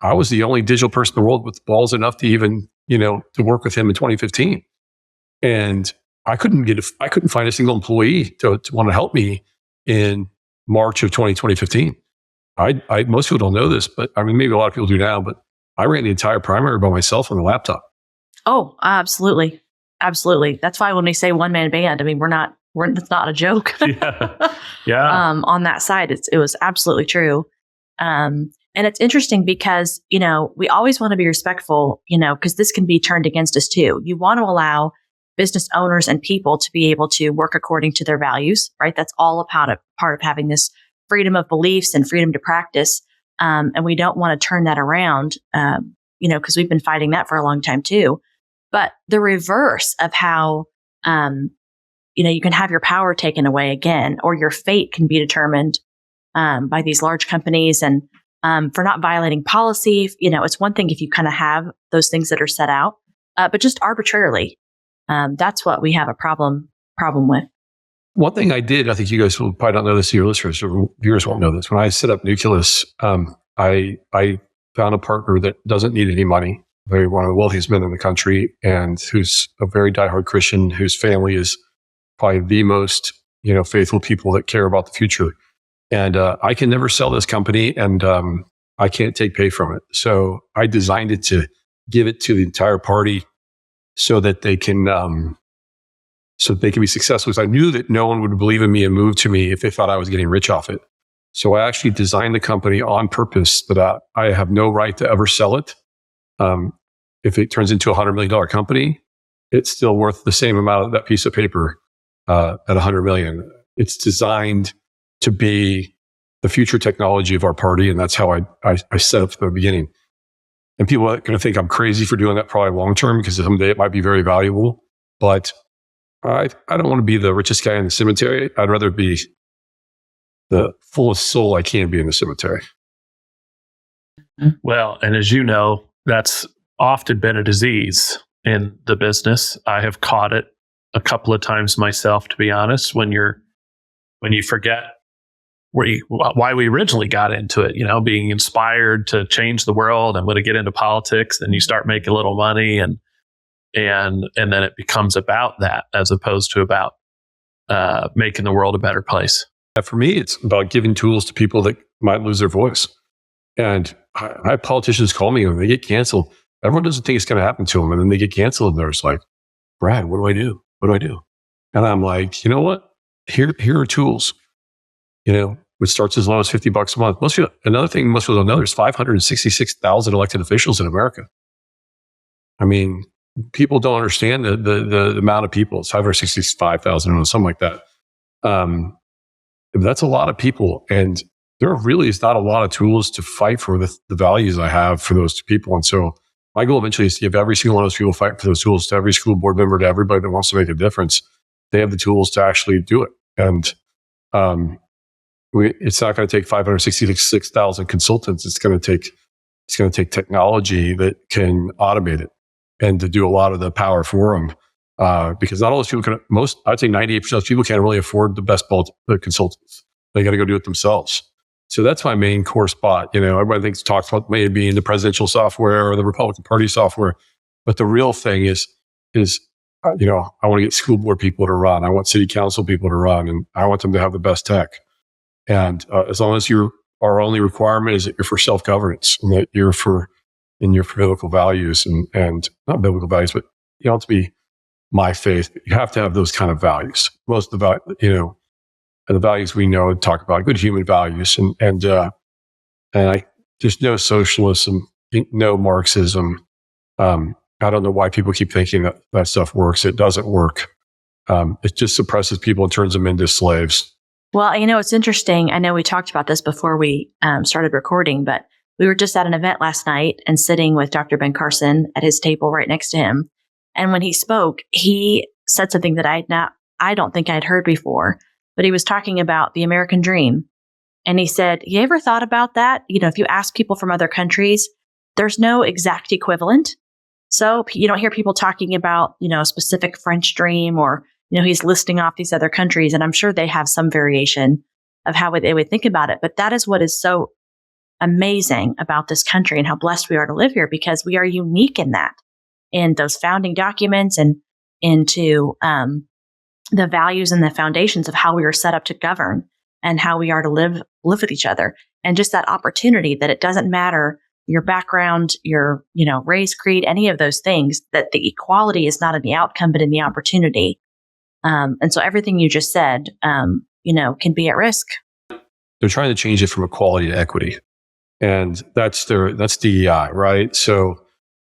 I was the only digital person in the world with balls enough to even, to work with him in 2015. And I couldn't find a single employee to want to help me in March of 2015. Most people don't know this, but maybe a lot of people do now, but I ran the entire primary by myself on the laptop. Oh, absolutely. Absolutely. That's why when we say one man band, it's not a joke. Yeah. On that side, it was absolutely true. And it's interesting because, we always want to be respectful, because this can be turned against us too. You want to allow business owners and people to be able to work according to their values, right? That's all part of having this freedom of beliefs and freedom to practice. And we don't want to turn that around, because we've been fighting that for a long time too. But the reverse of how, you can have your power taken away again, or your fate can be determined by these large companies. And for not violating policy, it's one thing if you kind of have those things that are set out, but just arbitrarily, that's what we have a problem with. One thing I did, I think you guys will probably not know this, your listeners or viewers won't know this. When I set up Nucleus, I found a partner that doesn't need any money, one of the wealthiest men in the country, and who's a very diehard Christian, whose family is probably the most, faithful people that care about the future. And I can never sell this company, and I can't take pay from it. So I designed it to give it to the entire party so that they can be successful. Because I knew that no one would believe in me and move to me if they thought I was getting rich off it. So I actually designed the company on purpose that I have no right to ever sell it. If it turns into a $100 million company, it's still worth the same amount of that piece of paper at $100 million. It's designed to be the future technology of our party, and that's how I set up from the beginning. And people are going to think I'm crazy for doing that probably long term, because someday it might be very valuable. But I don't want to be the richest guy in the cemetery. I'd rather be the fullest soul I can be in the cemetery. Well, and as you know, that's often been a disease in the business. I have caught it a couple of times myself, to be honest, when you forget why we originally got into it, being inspired to change the world and want to get into politics, and you start making a little money and then it becomes about that as opposed to about making the world a better place. For me, it's about giving tools to people that might lose their voice. And I have politicians call me when they get canceled. Everyone doesn't think it's going to happen to them. And then they get canceled and they're just like, Brad, what do I do? What do I do? And I'm like, you know what? Here are tools, which starts as low as $50 a month. Another thing most people don't know, there's 566,000 elected officials in America. I mean, people don't understand the amount of people. It's 565,000 or something like that. That's a lot of people. And there really is not a lot of tools to fight for the values I have for those people. And so my goal eventually is to give every single one of those people fight for those tools, to every school board member, to everybody that wants to make a difference. They have the tools to actually do it. And it's not going to take 566,000 consultants. It's going to take technology that can automate it and to do a lot of the power for them. Because not all those people I'd say 98% of those people can't really afford the best consultants. They got to go do it themselves. So that's my main core spot. Everybody talks about maybe being the presidential software or the Republican Party software. But the real thing is, I want to get school board people to run. I want city council people to run, and I want them to have the best tech. And as long as our only requirement is that you're for self-governance and that you're for biblical values and not biblical values, but you don't have to be my faith. You have to have those kind of values. Most of the the values we know and talk about, good human values, and there's no socialism, no Marxism. I don't know why people keep thinking that stuff works. It doesn't work. It just suppresses people and turns them into slaves. Well, it's interesting. I know we talked about this before we started recording, but we were just at an event last night and sitting with Dr. Ben Carson at his table right next to him. And when he spoke, he said something that I don't think I'd heard before, but he was talking about the American dream. And he said, you ever thought about that? If you ask people from other countries, there's no exact equivalent. So you don't hear people talking about, a specific French dream, or, he's listing off these other countries. And I'm sure they have some variation of how they would think about it. But that is what is so amazing about this country and how blessed we are to live here, because we are unique in that, in those founding documents and into the values and the foundations of how we are set up to govern and how we are to live with each other. And just that opportunity that it doesn't matter your background, your, race, creed, any of those things, that the equality is not in the outcome, but in the opportunity. And so everything you just said, can be at risk. They're trying to change it from equality to equity. And that's DEI, right? So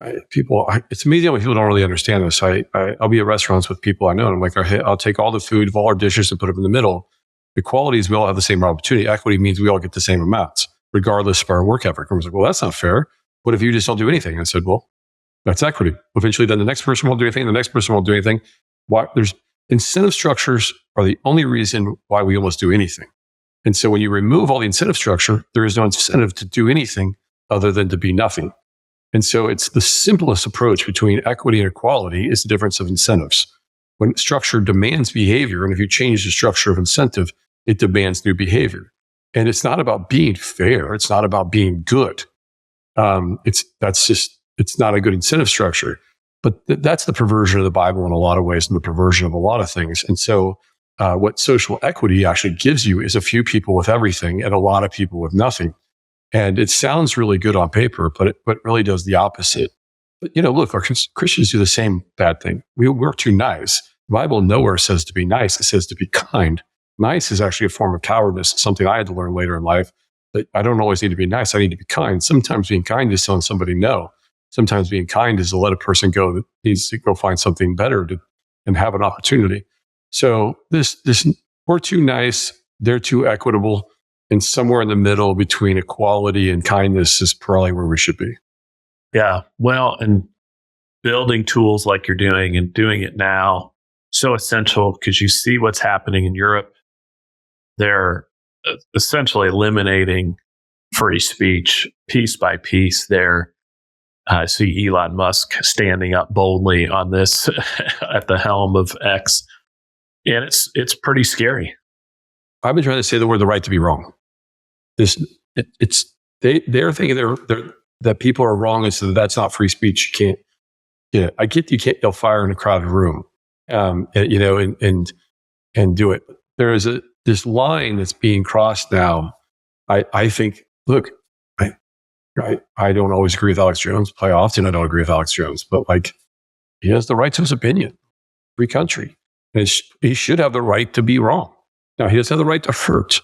it's amazing when people don't really understand this. I'll be at restaurants with people I know, and I'm like, I'll take all the food of all our dishes and put them in the middle. Equality is we all have the same opportunity. Equity means we all get the same amounts, regardless of our work ethic. I was like, well, that's not fair. What if you just don't do anything? And I said, well, that's equity. Eventually, then the next person won't do anything. The next person won't do anything. There's incentive structures are the only reason why we almost do anything. And so when you remove all the incentive structure, there is no incentive to do anything other than to be nothing. And so it's the simplest approach between equity and equality is the difference of incentives. When structure demands behavior, and if you change the structure of incentive, it demands new behavior. And it's not about being fair. It's not about being good. It's not a good incentive structure. But that's the perversion of the Bible in a lot of ways, and the perversion of a lot of things. And so what social equity actually gives you is a few people with everything and a lot of people with nothing. And it sounds really good on paper, but it really does the opposite. But, look, our Christians do the same bad thing. We're too nice. The Bible nowhere says to be nice. It says to be kind. Nice is actually a form of cowardice, something I had to learn later in life. That I don't always need to be nice. I need to be kind. Sometimes being kind is telling somebody no. Sometimes being kind is to let a person go that needs to go find something better and have an opportunity. So this we're too nice. They're too equitable. And somewhere in the middle between equality and kindness is probably where we should be. Yeah. Well, and building tools like you're doing and doing it now, so essential, because you see what's happening in Europe. They're essentially eliminating free speech piece by piece. I see Elon Musk standing up boldly on this at the helm of X. And it's pretty scary. I've been trying to say the word the right to be wrong. They're thinking that people are wrong, and so that's not free speech. You can't. Yeah, I get you can't yell fire in a crowded room, and do it. There is this line that's being crossed now. I think. Look, I don't always agree with Alex Jones. Quite often, I don't agree with Alex Jones, but like he has the right to his opinion. Free country, and he should have the right to be wrong. Now, he doesn't have the right to hurt.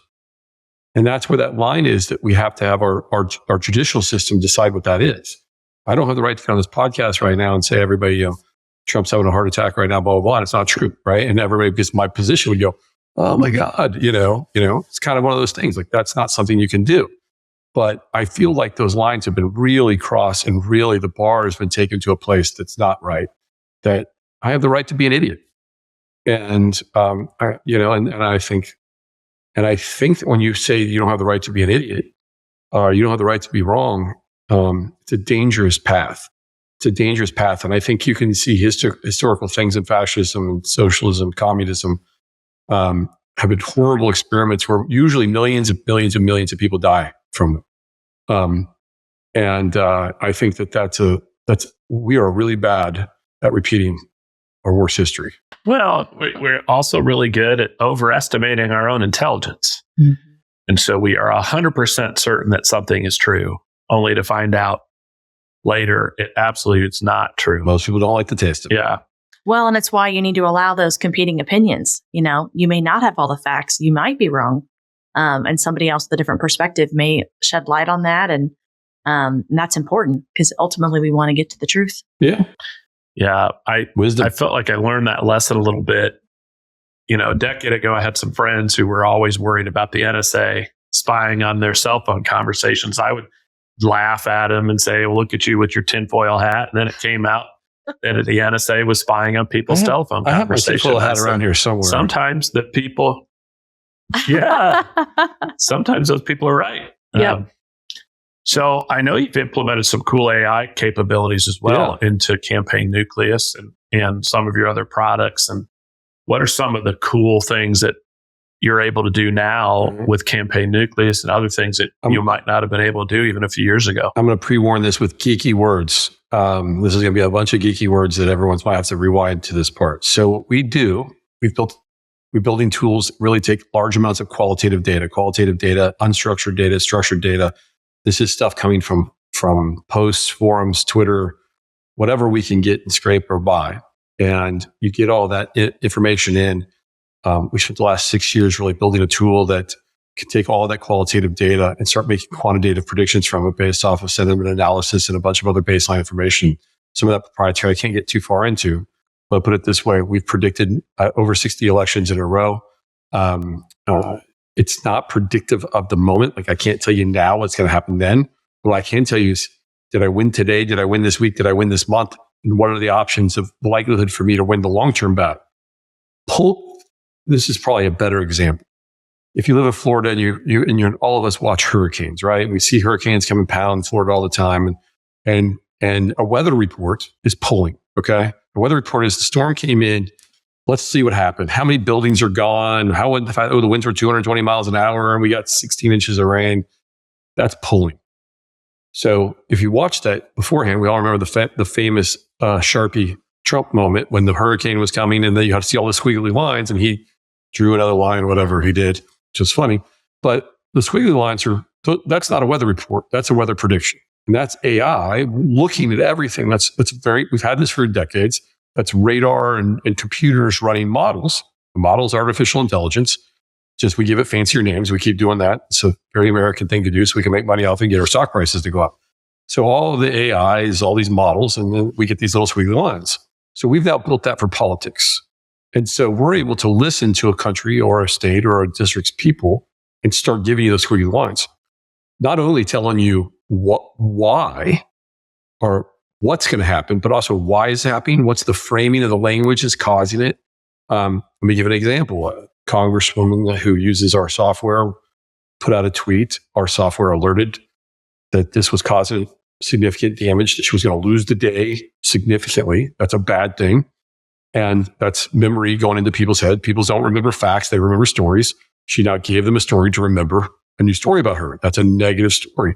And that's where that line is, that we have to have our judicial system decide what that is. I don't have the right to come on this podcast right now and say, everybody, Trump's having a heart attack right now, blah, blah, blah. And it's not true, right? And everybody, because my position would go, oh my God, it's kind of one of those things. Like, that's not something you can do. But I feel like those lines have been really crossed, and really the bar has been taken to a place that's not right, that I have the right to be an idiot. And, I think that when you say you don't have the right to be an idiot, or you don't have the right to be wrong, it's a dangerous path. It's a dangerous path. And I think you can see historical things in fascism and socialism, communism, have been horrible experiments where usually millions and millions and millions of people die from them. I think that we are really bad at repeating our worst history. Well, we're also really good at overestimating our own intelligence. Mm-hmm. And so we are 100% certain that something is true, only to find out later it's not true. Most people don't like the taste of it. Yeah. Well, and it's why you need to allow those competing opinions. You may not have all the facts. You might be wrong. And somebody else with a different perspective may shed light on that. And that's important, because ultimately we want to get to the truth. Yeah. Yeah. Wisdom. I felt like I learned that lesson a little bit. A decade ago, I had some friends who were always worried about the NSA spying on their cell phone conversations. I would laugh at them and say, well, look at you with your tinfoil hat. And then it came out that the NSA was spying on people's telephone conversations. I have my tinfoil hat around here somewhere. Sometimes the people, yeah, sometimes those people are right. Yeah. So I know you've implemented some cool AI capabilities as well into Campaign Nucleus and some of your other products. And what are some of the cool things that you're able to do now with Campaign Nucleus and other things that you might not have been able to do even a few years ago? I'm going to pre-warn this with geeky words. This is going to be a bunch of geeky words that everyone's might have to rewind to this part. So what we're building tools that really take large amounts of qualitative data, unstructured data, structured data. This is stuff coming from posts, forums, Twitter, whatever we can get and scrape or buy. And you get all that information in. We spent the last 6 years really building a tool that can take all of that qualitative data and start making quantitative predictions from it based off of sentiment analysis and a bunch of other baseline information. Some of that proprietary I can't get too far into, but put it this way, we've predicted over 60 elections in a row. It's not predictive of the moment. Like, I can't tell you now what's going to happen then. What I can tell you is, did I win today? Did I win this week? Did I win this month? And what are the options of likelihood for me to win the long-term bet? This is probably a better example. If you live in Florida and all of us watch hurricanes, right? We see hurricanes come and pound in Florida all the time. And a weather report is pulling, okay? The weather report is the storm came in. Let's see what happened. How many buildings are gone? The winds were 220 miles an hour and we got 16 inches of rain. That's pulling. So if you watch that beforehand, we all remember the famous Sharpie Trump moment when the hurricane was coming, and then you had to see all the squiggly lines, and he drew another line, whatever he did, which is funny. But the squiggly lines that's not a weather report. That's a weather prediction. And that's AI looking at everything. We've had this for decades. That's radar and computers running models. The model's artificial intelligence. Just we give it fancier names. We keep doing that. It's a very American thing to do so we can make money off and get our stock prices to go up. So all of the AI is all these models, and then we get these little squiggly lines. So we've now built that for politics. And so we're able to listen to a country or a state or a district's people and start giving you those squiggly lines. Not only telling you why or what's going to happen, but also why it's happening, what's the framing of the language is causing it. Let me give an example. A congresswoman who uses our software put out a tweet. Our software alerted that this was causing significant damage, that she was going to lose the day significantly. That's a bad thing. And that's memory going into people's head. People don't remember facts. They remember stories. She now gave them a story to remember a new story about her. That's a negative story.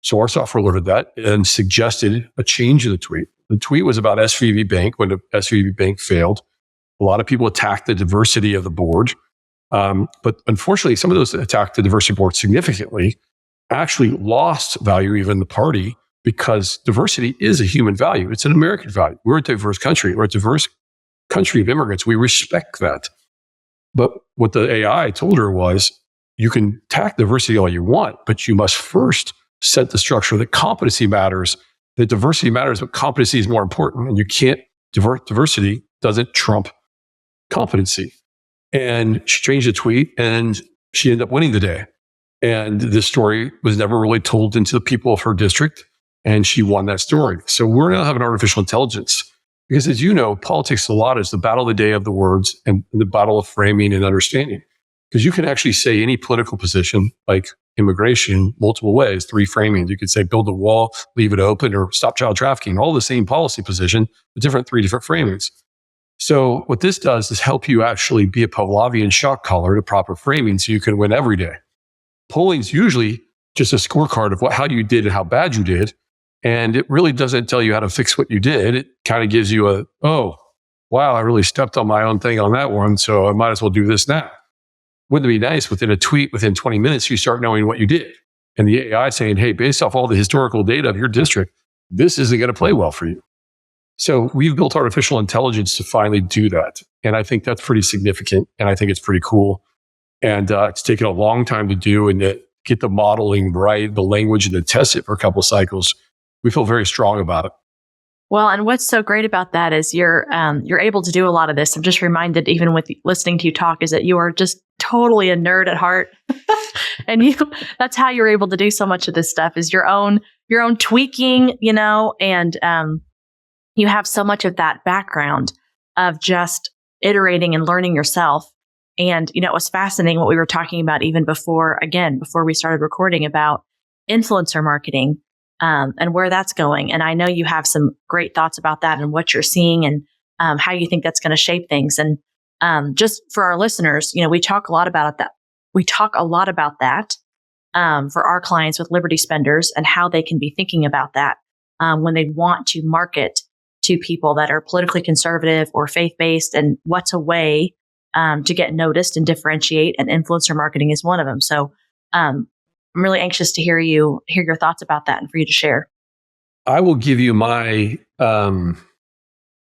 So our software loaded that and suggested a change in the tweet. The tweet was about SVB Bank. When the SVB Bank failed, a lot of people attacked the diversity of the board. But unfortunately, some of those that attacked the diversity board significantly actually lost value, even the party, because diversity is a human value. It's an American value. We're a diverse country. We're a diverse country of immigrants. We respect that. But what the AI told her was, you can attack diversity all you want, but you must first set the structure that competency matters, that diversity matters, but competency is more important. And you can't, diversity doesn't trump competency. And she changed the tweet and she ended up winning the day. And this story was never really told into the people of her district. And she won that story. So we're now having artificial intelligence. Because as you know, politics a lot is the battle of the day of the words and the battle of framing and understanding. Because you can actually say any political position, like immigration, multiple ways, 3 framings. You could say build a wall, leave it open, or stop child trafficking, all the same policy position, but 3 different framings. So what this does is help you actually be a Pavlovian shock collar to proper framing so you can win every day. Polling is usually just a scorecard of how you did and how bad you did. And it really doesn't tell you how to fix what you did. It kind of gives you oh, wow, I really stepped on my own thing on that one, so I might as well do this now. Wouldn't it be nice within a tweet, within 20 minutes, you start knowing what you did? And the AI saying, hey, based off all the historical data of your district, this isn't going to play well for you. So we've built artificial intelligence to finally do that. And I think that's pretty significant. And I think it's pretty cool. And it's taken a long time to do and to get the modeling right, the language, and to test it for a couple of cycles. We feel very strong about it. Well, and what's so great about that is you're able to do a lot of this. I'm just reminded, even with listening to you talk, is that you are just totally a nerd at heart, and that's how you're able to do so much of this stuff. Is your own tweaking, and you have so much of that background of just iterating and learning yourself. And it was fascinating what we were talking about even before we started recording about influencer marketing. And where that's going. And I know you have some great thoughts about that and what you're seeing and how you think that's going to shape things. And just for our listeners, we talk a lot about that. We talk a lot about that for our clients with Liberty Spenders and how they can be thinking about that when they want to market to people that are politically conservative or faith-based, and what's a way to get noticed and differentiate. And influencer marketing is one of them. So I'm really anxious to hear your thoughts about that and for you to share. I will give you my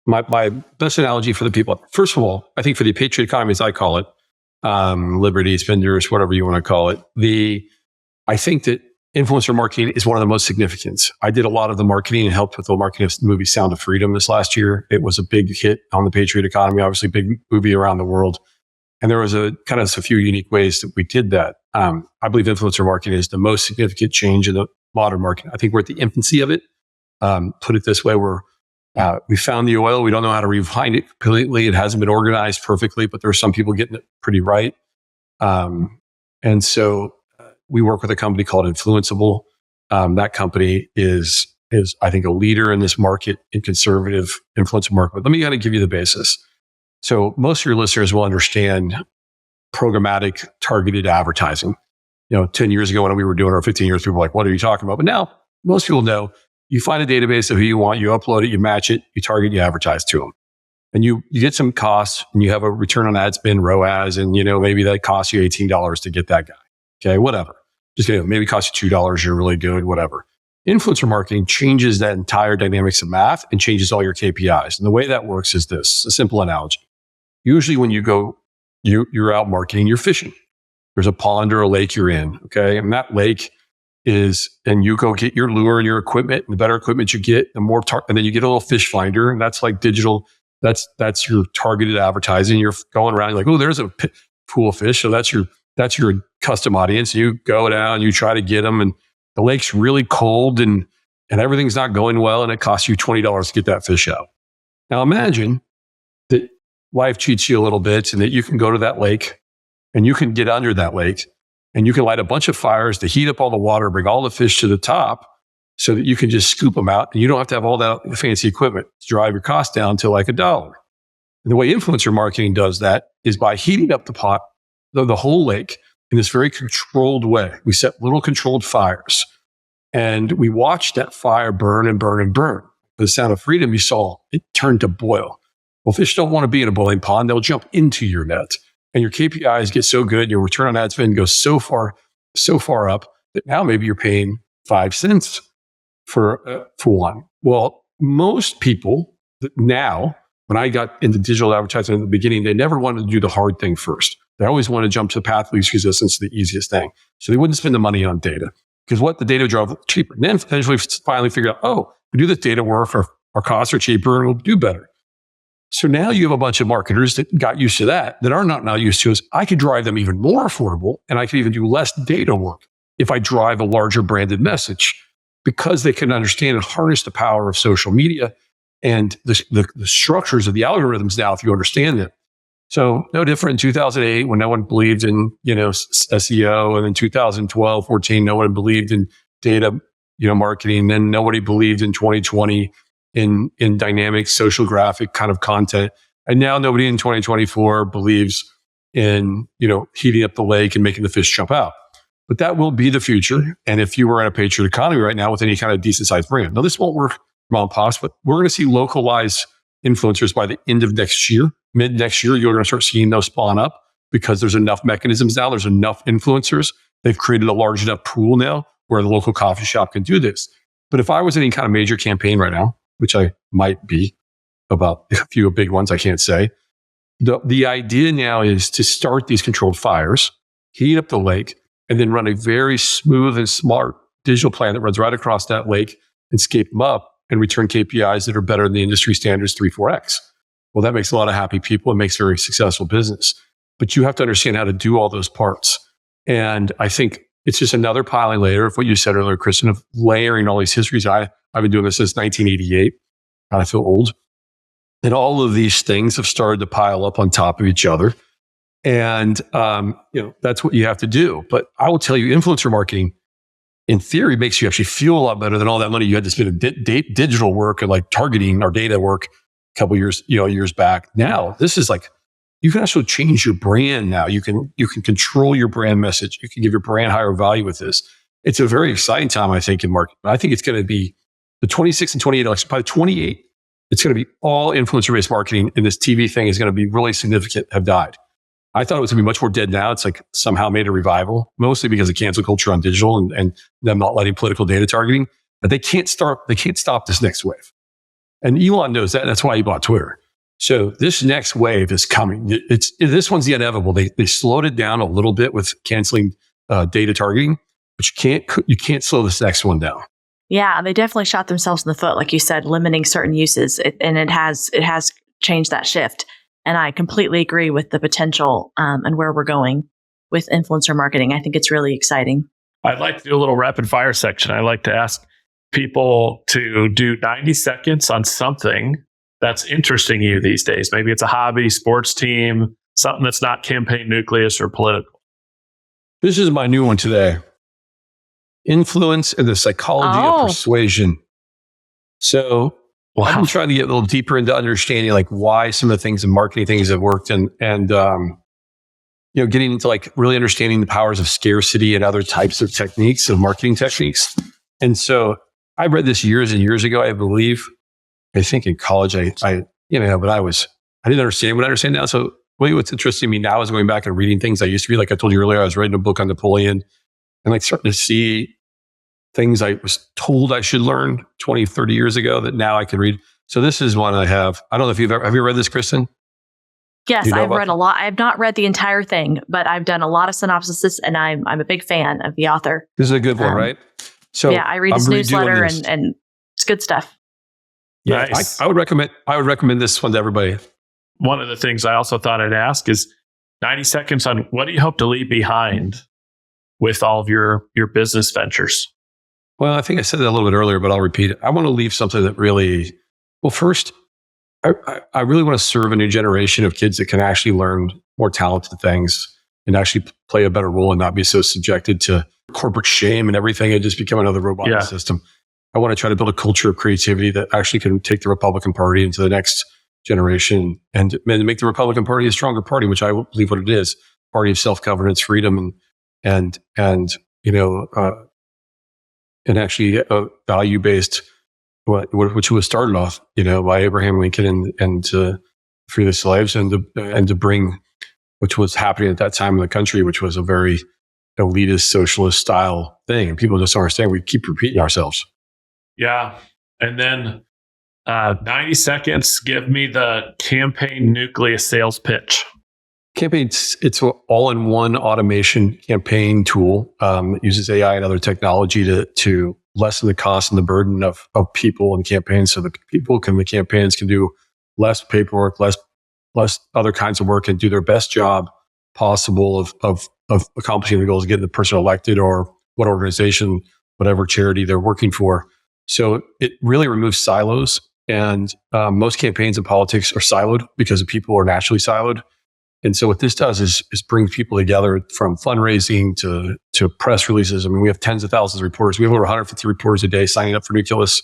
my best analogy for the people. First of all, I think for the patriot economy, as I call it, Liberty Spenders, whatever you want to call it, I think that influencer marketing is one of the most significant. I did a lot of the marketing and helped with the marketing of the movie Sound of Freedom this last year. It was a big hit on the patriot economy, obviously big movie around the world. And there was a few unique ways that we did that. I believe influencer marketing is the most significant change in the modern market. I think we're at the infancy of it. Put it this way, we found the oil. We don't know how to refine it completely. It hasn't been organized perfectly, but there are some people getting it pretty right. And so we work with a company called Influenceable. That company is I think a leader in this market, in conservative influencer market. But let me kind of give you the basis. So most of your listeners will understand programmatic targeted advertising. 10 years ago when we were doing our 15 years, people were like, what are you talking about? But now most people know you find a database of who you want, you upload it, you match it, you target, you advertise to them. And you get some costs and you have a return on ad spend, ROAS, and maybe that costs you $18 to get that guy. Okay, whatever. Just maybe costs you $2, you're really good, whatever. Influencer marketing changes that entire dynamics of math and changes all your KPIs. And the way that works is this, a simple analogy. Usually when you go, you're out marketing, you're fishing. There's a pond or a lake you're in, okay? And that lake and you go get your lure and your equipment, and the better equipment you get, the more, and then you get a little fish finder, and that's like digital, that's your targeted advertising. You're going around, you're like, oh, there's a pool of fish. So that's your custom audience. You go down, you try to get them, and the lake's really cold and everything's not going well, and it costs you $20 to get that fish out. Now imagine that life cheats you a little bit and that you can go to that lake and you can get under that lake and you can light a bunch of fires to heat up all the water, bring all the fish to the top so that you can just scoop them out and you don't have to have all that fancy equipment to drive your cost down to like $1. And the way influencer marketing does that is by heating up the pot the whole lake in this very controlled way. We set little controlled fires, and we watched that fire burn and burn and burn. The Sound of Freedom, you saw it turned to boil. Well, fish don't want to be in a boiling pond. They'll jump into your net, and your KPIs get so good. Your return on ad spend goes so far up that now maybe you're paying 5 cents for one. Well, most people now, when I got into digital advertising in the beginning, they never wanted to do the hard thing first. They always wanted to jump to the path of least resistance, the easiest thing. So they wouldn't spend the money on data because what the data drove cheaper. And then eventually finally figured out, oh, we do this data work, our costs are cheaper and we'll do better. So now you have a bunch of marketers that got used to that are not now used to is I could drive them even more affordable and I could even do less data work if I drive a larger branded message because they can understand and harness the power of social media and the structures of the algorithms now if you understand them. So no different in 2008 when no one believed in, SEO, and in 2012, 14, no one believed in data, marketing. Then nobody believed in 2020 in dynamic social graphic kind of content. And now nobody in 2024 believes in, heating up the lake and making the fish jump out. But that will be the future. And if you were in a Patriot economy right now with any kind of decent sized brand, now this won't work mom and pops, but we're going to see localized influencers by the end of next year. Mid next year, you're going to start seeing those spawn up because there's enough mechanisms now. There's enough influencers. They've created a large enough pool now where the local coffee shop can do this. But if I was in any kind of major campaign right now, which I might be about a few big ones, I can't say. The idea now is to start these controlled fires, heat up the lake, and then run a very smooth and smart digital plan that runs right across that lake and scape them up and return KPIs that are better than the industry standards 3-4x. Well, that makes a lot of happy people. It makes very successful business. But you have to understand how to do all those parts. And I think it's just another piling layer of what you said earlier, Kristen, of layering all these histories. I've been doing this since 1988. I feel old. And all of these things have started to pile up on top of each other. And, that's what you have to do. But I will tell you, influencer marketing, in theory, makes you actually feel a lot better than all that money you had to spend in digital work and like targeting or data work a couple years back. Now, this is like, you can actually change your brand now. You can control your brand message. You can give your brand higher value with this. It's a very exciting time, I think, in marketing. I think it's going to be the 26 and 28 election. By the 28, it's going to be all influencer-based marketing, and this TV thing is going to be really significant, have died. I thought it was going to be much more dead now. It's like somehow made a revival, mostly because of cancel culture on digital and them not letting political data targeting. But they can't stop this next wave. And Elon knows that. And that's why he bought Twitter. So this next wave is coming. This one's the inevitable. They slowed it down a little bit with canceling data targeting, but you can't slow this next one down. Yeah, they definitely shot themselves in the foot, like you said, limiting certain uses, and it has changed that shift. And I completely agree with the potential and where we're going with influencer marketing. I think it's really exciting. I'd like to do a little rapid fire section. I like to ask people to do 90 seconds on something that's interesting you these days. Maybe it's a hobby, sports team, something that's not Campaign Nucleus or political. This is my new one today. Influence and the psychology of persuasion. So I've been trying to get a little deeper into understanding like why some of the things in marketing things have worked and getting into like really understanding the powers of scarcity and other types of techniques of marketing techniques. And so I read this years and years ago, I believe. I think in college, but I didn't understand what I understand now. So what's interesting to me now is going back and reading things I used to read. Like I told you earlier, I was reading a book on Napoleon and like starting to see things I was told I should learn 20, 30 years ago that now I can read. So this is one I have. I don't know if have you read this, Kristen? Yes, I've read a lot. I have not read the entire thing, but I've done a lot of synopsis and I'm a big fan of the author. This is a good one, right? So yeah, I read his newsletter and it's good stuff. Yeah, nice. I would recommend this one to everybody. One of the things I also thought I'd ask is 90 seconds on what do you hope to leave behind with all of your business ventures? Well, I think I said that a little bit earlier, but I'll repeat it. I want to leave something that really, first, I really want to serve a new generation of kids that can actually learn more talented things and actually play a better role and not be so subjected to corporate shame and everything and just become another robot in the system. I want to try to build a culture of creativity that actually can take the Republican Party into the next generation and make the Republican Party a stronger party, which I believe what it is. party of self-governance, freedom, and and actually value-based, which was started off, by Abraham Lincoln and to free the slaves and to bring, which was happening at that time in the country, which was a very elitist socialist style thing, and people just don't understand. We keep repeating ourselves. Yeah, and then 90 seconds. Give me the Campaign Nucleus sales pitch. Campaign, it's an all-in-one automation campaign tool. It uses AI and other technology to lessen the cost and the burden of people and campaigns, so the campaigns can do less paperwork, less other kinds of work, and do their best job possible of accomplishing the goals of getting the person elected, or what organization, whatever charity they're working for. So it really removes silos. And most campaigns in politics are siloed because the people are naturally siloed. And so what this does is bring people together, from fundraising to press releases. I mean, we have tens of thousands of reporters. We have over 150 reporters a day signing up for Nucleus.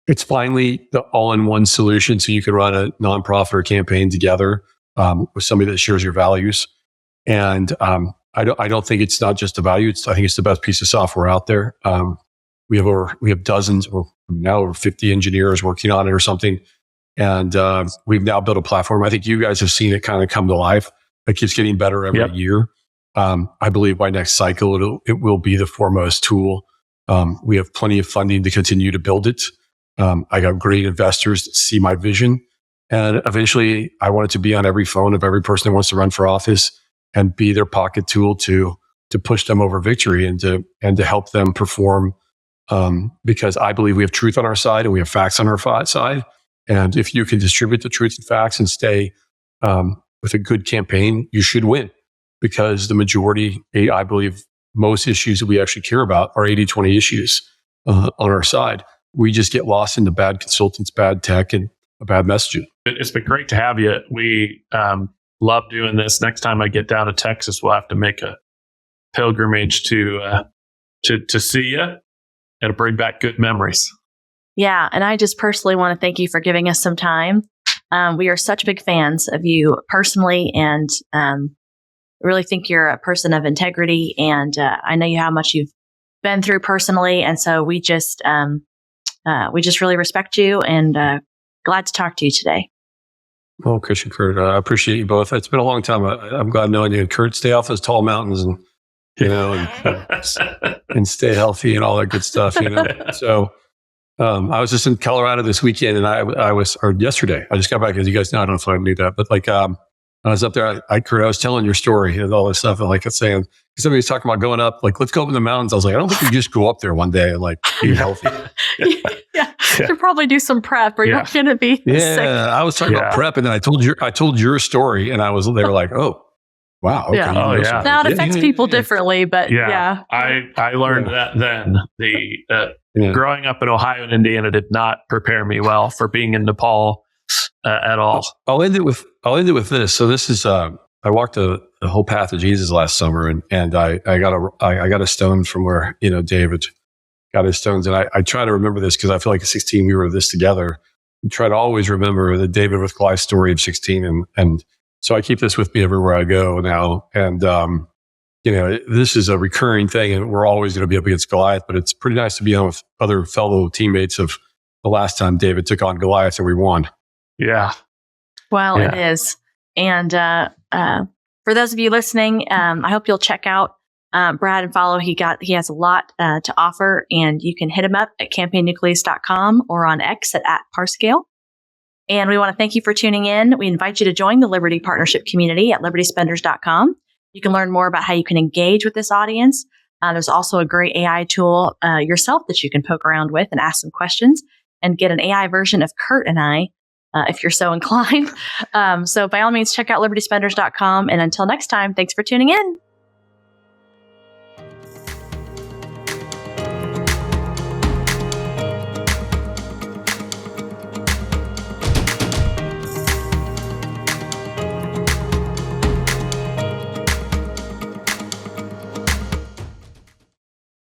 It's finally the all-in-one solution, so you can run a nonprofit or campaign together with somebody that shares your values. And I don't think it's not just the value. I think it's the best piece of software out there. We have dozens, or now over 50 engineers working on it or something. And we've now built a platform. I think you guys have seen it kind of come to life. It keeps getting better every year. I believe by next cycle, it will be the foremost tool. We have plenty of funding to continue to build it. I got great investors that see my vision. And eventually, I want it to be on every phone of every person that wants to run for office, and be their pocket tool to push them over victory and to help them perform. Because I believe we have truth on our side and we have facts on our side. And if you can distribute the truth and facts and stay with a good campaign, you should win. Because the majority, I believe, most issues that we actually care about are 80-20 issues on our side. We just get lost in the bad consultants, bad tech, and bad messaging. It's been great to have you. We love doing this. Next time I get down to Texas, we'll have to make a pilgrimage to see you and bring back good memories. Yeah, and I just personally want to thank you for giving us some time. We are such big fans of you personally, and really think you're a person of integrity. And I know how much you've been through personally, and so we just really respect you, and glad to talk to you today. Well, Christian, Kurt, I appreciate you both. It's been a long time. I'm glad knowing you. Kurt, stay off those tall mountains, and and stay healthy and all that good stuff. So. I was just in Colorado this weekend, and or yesterday. I just got back, as you guys know. I don't know if I knew that, but I was up there. Kurt, I was telling your story and all this stuff, and saying, somebody was talking about going up, let's go up in the mountains. I was like, I don't think you just go up there one day and be healthy. Yeah. Should probably do some prep, or you're going to be sick. I was talking about prep, and then I told your story, and they were like, oh. Wow. Okay, Now it affects people differently, but I learned that then. Growing up in Ohio and Indiana did not prepare me well for being in Nepal at all. I'll end it with this. So this is I walked the whole path of Jesus last summer, and I got a stone from where David got his stones, and I try to remember this because I feel like at 16 we were this together. I try to always remember the David with Goliath story of 16, and so I keep this with me everywhere I go now. And, this is a recurring thing, and we're always going to be up against Goliath, but it's pretty nice to be on with other fellow teammates of the last time David took on Goliath and we won. Yeah. Well, it is. And for those of you listening, I hope you'll check out Brad and follow. He has a lot to offer, and you can hit him up at campaignnucleus.com or on X at Parscale. And we want to thank you for tuning in. We invite you to join the Liberty Partnership community at libertyspenders.com. You can learn more about how you can engage with this audience. There's also a great AI tool yourself that you can poke around with and ask some questions and get an AI version of Kurt and I if you're so inclined. So by all means, check out libertyspenders.com. And until next time, thanks for tuning in.